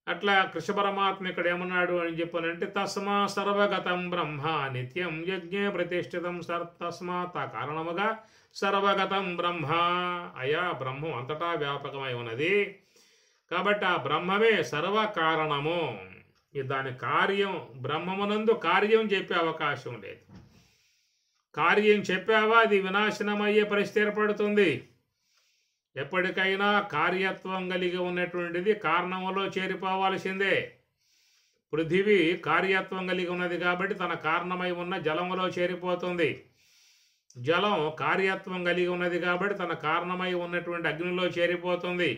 A: అట్లా కృష్ణ పరమాత్మ ఇక్కడ ఏమన్నాడు అని చెప్పానంటే, తస్మా సర్వగతం బ్రహ్మ నిత్యం యజ్ఞే ప్రతిష్ఠితం తస్మాత్ ఆ కారణముగా సర్వగతం బ్రహ్మ. అయా బ్రహ్మం అంతటా వ్యాపకమై ఉన్నది కాబట్టి ఆ బ్రహ్మమే సర్వకారణము. దాని కార్యం బ్రహ్మమునందు కార్యం చెప్పే అవకాశం లేదు. కార్యం చెప్పావా అది వినాశనమయ్యే పరిస్థితి ఏర్పడుతుంది. ఎప్పటికైనా కార్యత్వం కలిగి ఉన్నటువంటిది కారణములో చేరిపోవాల్సిందే. పృథివీ కార్యత్వం కలిగి ఉన్నది కాబట్టి తన కారణమై ఉన్న జలములో చేరిపోతుంది. జలం కార్యత్వం కలిగి ఉన్నది కాబట్టి తన కారణమై ఉన్నటువంటి అగ్నిలో చేరిపోతుంది.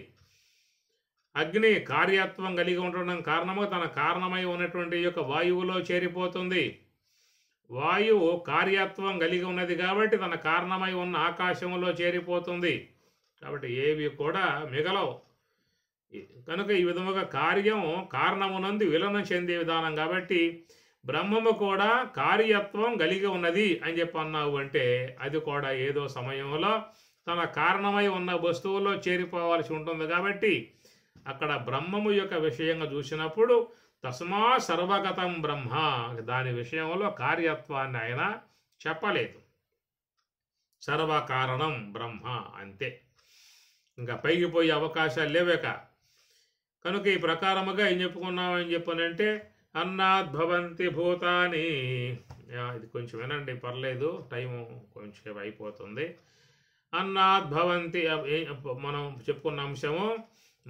A: అగ్ని కార్యత్వం కలిగి ఉండడం కారణముగా తన కారణమై ఉన్నటువంటి యొక్క వాయువులో చేరిపోతుంది. వాయువు కార్యత్వం కలిగి ఉన్నది కాబట్టి తన కారణమై ఉన్న ఆకాశములో చేరిపోతుంది. కాబట్టి ఏవి కూడా మిగలవు. కనుక ఈ విధముగా కార్యం కారణమునందు విలీనం చెందే విధానం కాబట్టి బ్రహ్మము కూడా కార్యత్వం కలిగి ఉన్నది అని చెప్పి అన్నావు అంటే అది కూడా ఏదో సమయంలో తన కారణమై ఉన్న వస్తువులో చేరిపోవాల్సి ఉంటుంది. కాబట్టి అక్కడ బ్రహ్మము యొక్క విషయంగా చూసినప్పుడు తస్మా సర్వగతం బ్రహ్మ, దాని విషయంలో కార్యత్వాన్ని ఆయన చెప్పలేదు. సర్వకారణం బ్రహ్మ అంతే, ఇంకా పైకి పోయే అవకాశాలు లేవేక. కనుక ఈ ప్రకారముగా ఏం చెప్పుకున్నామని చెప్పనంటే, అన్నాద్భవంతి భూతాని. ఇది కొంచెం వినండి, పర్లేదు, టైము కొంచెం అయిపోతుంది. అన్నాద్భవంతి మనం చెప్పుకున్న అంశము,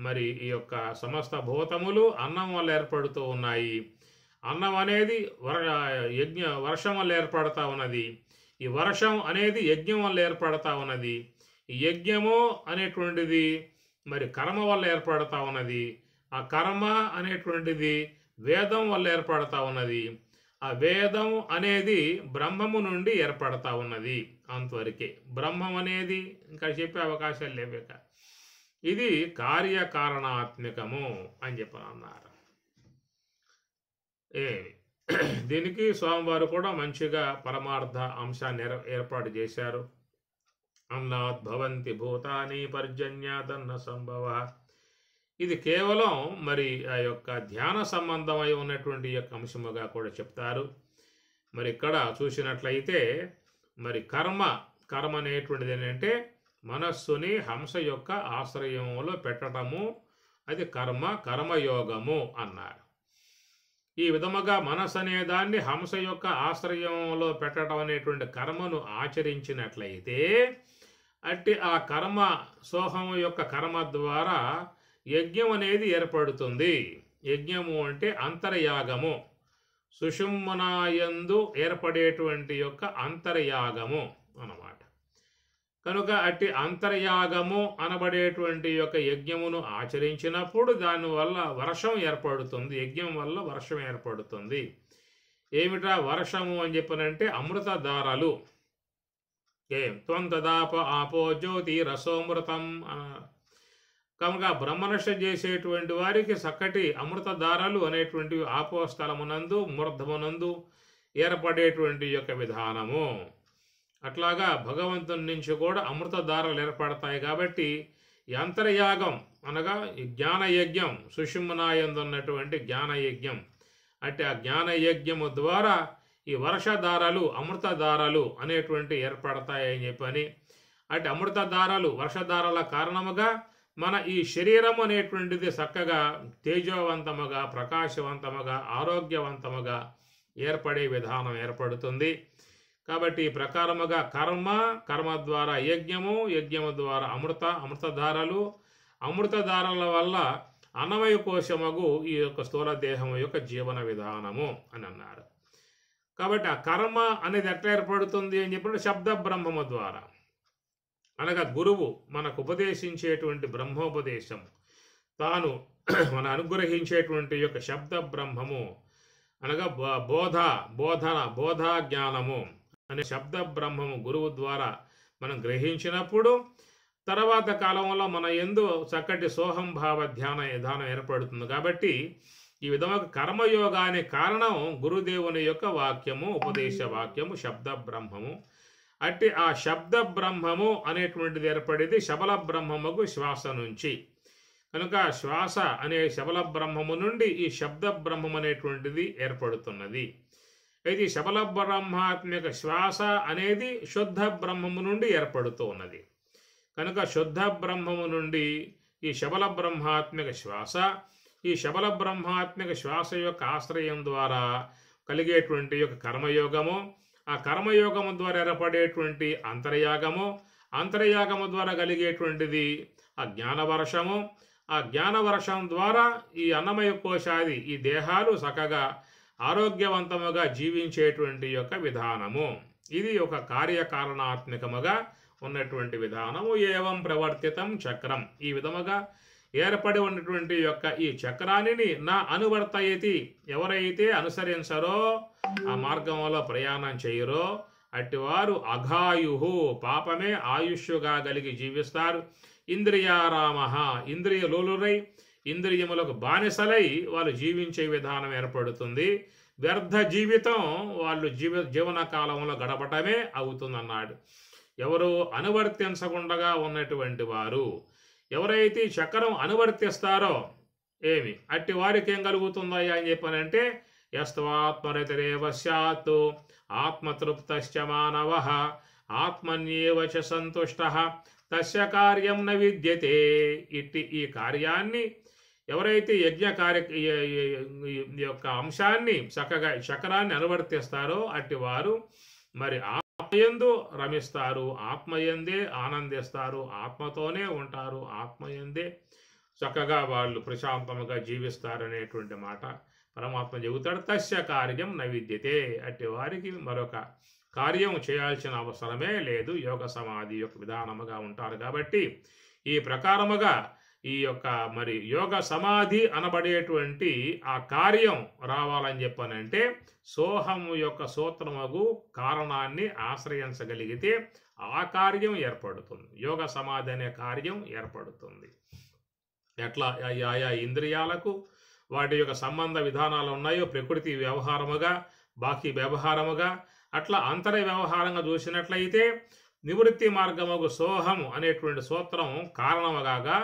A: మరి ఈ యొక్క సమస్త భూతములు అన్నం వల్ల ఏర్పడుతూ ఉన్నాయి. అన్నం అనేది వర్షం వల్ల ఏర్పడతా ఉన్నది. ఈ వర్షం అనేది యజ్ఞం వల్ల ఏర్పడతా ఉన్నది. ఈ యజ్ఞము అనేటువంటిది మరి కర్మ వల్ల ఏర్పడతా ఉన్నది. ఆ కర్మ అనేటువంటిది వేదం వల్ల ఏర్పడతా ఉన్నది. ఆ వేదం అనేది బ్రహ్మము నుండి ఏర్పడతా ఉన్నది. అంతవరకే బ్రహ్మం అనేది ఇంకా చెప్పే అవకాశాలు లేవేక. ఇది కార్యకారణాత్మకము అని చెప్పని అన్నారు. దీనికి స్వామివారు కూడా మంచిగా పరమార్థ అంశాన్ని ఏర్పాటు చేశారు. అన్నాత్ భవంతి భూతాని పర్జన్యాదన్న సంభవ. ఇది కేవలం మరి ఆ యొక్క ధ్యాన సంబంధమై ఉన్నటువంటి యొక్క అంశముగా కూడా చెప్తారు. మరి ఇక్కడ చూసినట్లయితే మరి కర్మ అనేటువంటిది ఏంటంటే మనస్సుని హంస యొక్క ఆశ్రయంలో పెట్టడము, అది కర్మయోగము అన్నారు. ఈ విధముగా మనస్సు అనే దాన్ని హంస యొక్క ఆశ్రయంలో పెట్టడం అనేటువంటి కర్మను ఆచరించినట్లయితే అట్టి ఆ కర్మ సోహము యొక్క కర్మ ద్వారా యజ్ఞం అనేది ఏర్పడుతుంది. యజ్ఞము అంటే అంతర్యాగము, సుషుమ్నాయందు ఏర్పడేటువంటి యొక్క అంతర్యాగము అన్నమాట. కనుక అట్టి అంతర్యాగము అనబడేటువంటి యొక్క యజ్ఞమును ఆచరించినప్పుడు దానివల్ల వర్షం ఏర్పడుతుంది. యజ్ఞం వల్ల వర్షం ఏర్పడుతుంది. ఏమిటా వర్షము అని చెప్పనంటే అమృతధారలు. త్వం తదాప ఆపో జ్యోతి రసోమృతం. కనుక బ్రహ్మనిష్ట చేసేటువంటి వారికి చక్కటి అమృతధారలు అనేటువంటివి ఆపోస్థలమునందు మూర్ధమునందు ఏర్పడేటువంటి యొక్క విధానము. అట్లాగా భగవంతుని నుంచి కూడా అమృతధారలు ఏర్పడతాయి. కాబట్టి ఈ అంతర్యాగం అనగా ఈ జ్ఞానయజ్ఞం, సుషుమ్నాయందు ఉన్నటువంటి జ్ఞానయజ్ఞం, అంటే ఆ జ్ఞానయజ్ఞము ద్వారా ఈ వర్షధారలు అమృతధారలు అనేటువంటి ఏర్పడతాయని చెప్పని, అటు అమృతధారలు వర్షధారల కారణముగా మన ఈ శరీరం అనేటువంటిది చక్కగా తేజోవంతముగా, ప్రకాశవంతముగా, ఆరోగ్యవంతముగా ఏర్పడే విధానం ఏర్పడుతుంది. కాబట్టి ఈ ప్రకారముగా కర్మ ద్వారా యజ్ఞము ద్వారా అమృతధారలు, అమృతధారల వల్ల అన్నమయ కోశమగు ఈ యొక్క స్థూల దేహం యొక్క జీవన విధానము అని అన్నారు. కాబట్టి ఆ కర్మ అనేది ఎట్లా ఏర్పడుతుంది అని చెప్పినప్పుడు శబ్ద బ్రహ్మము ద్వారా, అనగా గురువు మనకు ఉపదేశించేటువంటి బ్రహ్మోపదేశం, తాను మన అనుగ్రహించేటువంటి యొక్క శబ్ద బ్రహ్మము అనగా బోధ జ్ఞానము అనే శబ్ద బ్రహ్మము గురువు ద్వారా మనం గ్రహించినప్పుడు తర్వాత కాలంలో మన యందు చక్కటి సోహం భావ ధ్యాన విధానం ఏర్పడుతుంది. కాబట్టి ఈ విధంగా కర్మయోగానికి కారణం గురుదేవుని యొక్క వాక్యము, ఉపదేశ వాక్యము, శబ్ద బ్రహ్మము. అట్టి ఆ శబ్ద బ్రహ్మము అనేటువంటిది ఏర్పడేది శబల బ్రహ్మముకు శ్వాస నుంచి. కనుక శ్వాస అనే శబల బ్రహ్మము నుండి ఈ శబ్ద బ్రహ్మం అనేటువంటిది ఏర్పడుతున్నది. అయితే ఈ శబల బ్రహ్మాత్మిక శ్వాస అనేది శుద్ధ బ్రహ్మము నుండి ఏర్పడుతూ ఉన్నది. కనుక శుద్ధ బ్రహ్మము నుండి ఈ శబల బ్రహ్మాత్మిక శ్వాస, ఈ శబల బ్రహ్మాత్మిక శ్వాస యొక్క ఆశ్రయం ద్వారా కలిగేటువంటి యొక్క కర్మయోగము, ఆ కర్మయోగము ద్వారా ఏర్పడేటువంటి అంతర్యాగము, అంతర్యాగము ద్వారా కలిగేటువంటిది ఆ జ్ఞానవర్షము, ఆ జ్ఞానవర్షం ద్వారా ఈ అన్నమయ కోశాది ఈ దేహాలు చక్కగా ఆరోగ్యవంతముగా జీవించేటువంటి యొక్క విధానము. ఇది ఒక కార్యకారణాత్మకముగా ఉన్నటువంటి విధానము. ఏవం ప్రవర్తితం చక్రం, ఈ విధముగా ఏర్పడి ఉన్నటువంటి యొక్క ఈ చక్రాన్ని నా అనువర్తయతి, ఎవరైతే అనుసరించరో ఆ మార్గంలో ప్రయాణం చేయరో అట్టివారు అఘాయు, పాపమే ఆయుష్యుగా కలిగి జీవిస్తారు. ఇంద్రియారామ, ఇంద్రియలోలురై ఇంద్రియములకు బానిసలై వాళ్ళు జీవించే విధానం ఏర్పడుతుంది. వ్యర్థ జీవితం వాళ్ళు జీవన కాలంలో గడపటమే అవుతుందన్నాడు. ఎవరు అనువర్తించకుండా ఉన్నటువంటి వారు, ఎవరైతే చక్రం అనువర్తిస్తారో ఏమి అట్టి వారికి ఏం కలుగుతుందయ్యా అని చెప్పానంటే, యస్త్వాత్మరతిరేవ స్యాత్ ఆత్మతృప్తశ్చ మానవః ఆత్మన్యేవ చ సంతుష్టః తస్య కార్యం న విద్యతే. ఇట్టి ఈ కార్యాన్ని ఎవరైతే యజ్ఞ యొక్క అంశాన్ని చక్కగా చక్రాన్ని అనువర్తిస్తారో అట్టి వారు మరి ఆత్మయందు రమిస్తారు, ఆత్మయందే ఆనందిస్తారు, ఆత్మతోనే ఉంటారు, ఆత్మయందే చక్కగా వాళ్ళు ప్రశాంతముగా జీవిస్తారు అనేటువంటి మాట పరమాత్మ చెబుతాడు. తస్య కార్యం నవిద్యతే, అట్టి వారికి మరొక కార్యం చేయాల్సిన అవసరమే లేదు, యోగ సమాధి యొక్క విధానముగా ఉంటారు. కాబట్టి ఈ ప్రకారముగా ఈ యొక్క మరి యోగ సమాధి అనబడేటువంటి ఆ కార్యం రావాలని చెప్పనంటే సోహము యొక్క సూత్రమగు కారణాన్ని ఆశ్రయించగలిగితే ఆ కార్యం ఏర్పడుతుంది, యోగ సమాధి అనే కార్యం ఏర్పడుతుంది. ఎట్లా ఆయా ఇంద్రియాలకు వాటి యొక్క సంబంధ విధానాలు ఉన్నాయో, ప్రకృతి వ్యవహారముగా బాకీ వ్యవహారముగా, అట్లా అంతర వ్యవహారంగా చూసినట్లయితే నివృత్తి మార్గముకు సోహము అనేటువంటి సూత్రం కారణముగా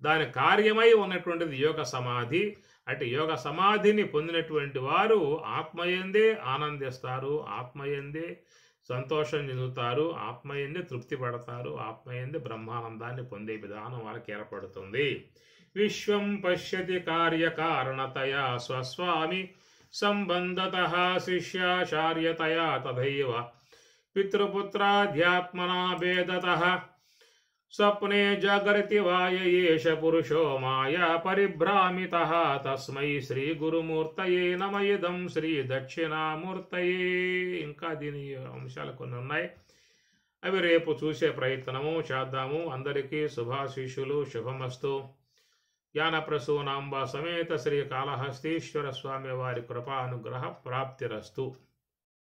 A: దాని కార్యమై ఉన్నటువంటిది యోగ సమాధి. అటు యోగ సమాధిని పొందినటువంటి వారు ఆత్మయందే ఆనందిస్తారు, ఆత్మయందే సంతోషం చెందుతారు, ఆత్మయందే తృప్తి పడతారు, ఆత్మయందే బ్రహ్మానందాన్ని పొందే విధానం వాళ్ళకి ఏర్పడుతుంది. విశ్వం పశ్యతి కార్యకారణతయా స్వస్వామి సంబంధతః శిష్యాచార్యతయా తథైవ పితృపుత్రాధ్యాత్మనా భేదతః స్వప్నే జాగరితి వాయ ఏష పురుషో మాయా పరిభ్రామితః తస్మై శ్రీ గురుమూర్తయే నమ ఇదం శ్రీ దక్షిణామూర్తయే. ఇంకా దీని అంశాలు కొన్ని ఉన్నాయి, అవి రేపు చూసే ప్రయత్నము చేద్దాము. అందరికీ శుభాశీషులు, శుభమస్తు. జ్ఞానప్రసూనాంబ సమేత శ్రీ కాళహస్తీశ్వర స్వామి వారి కృపానుగ్రహ ప్రాప్తిరస్తు.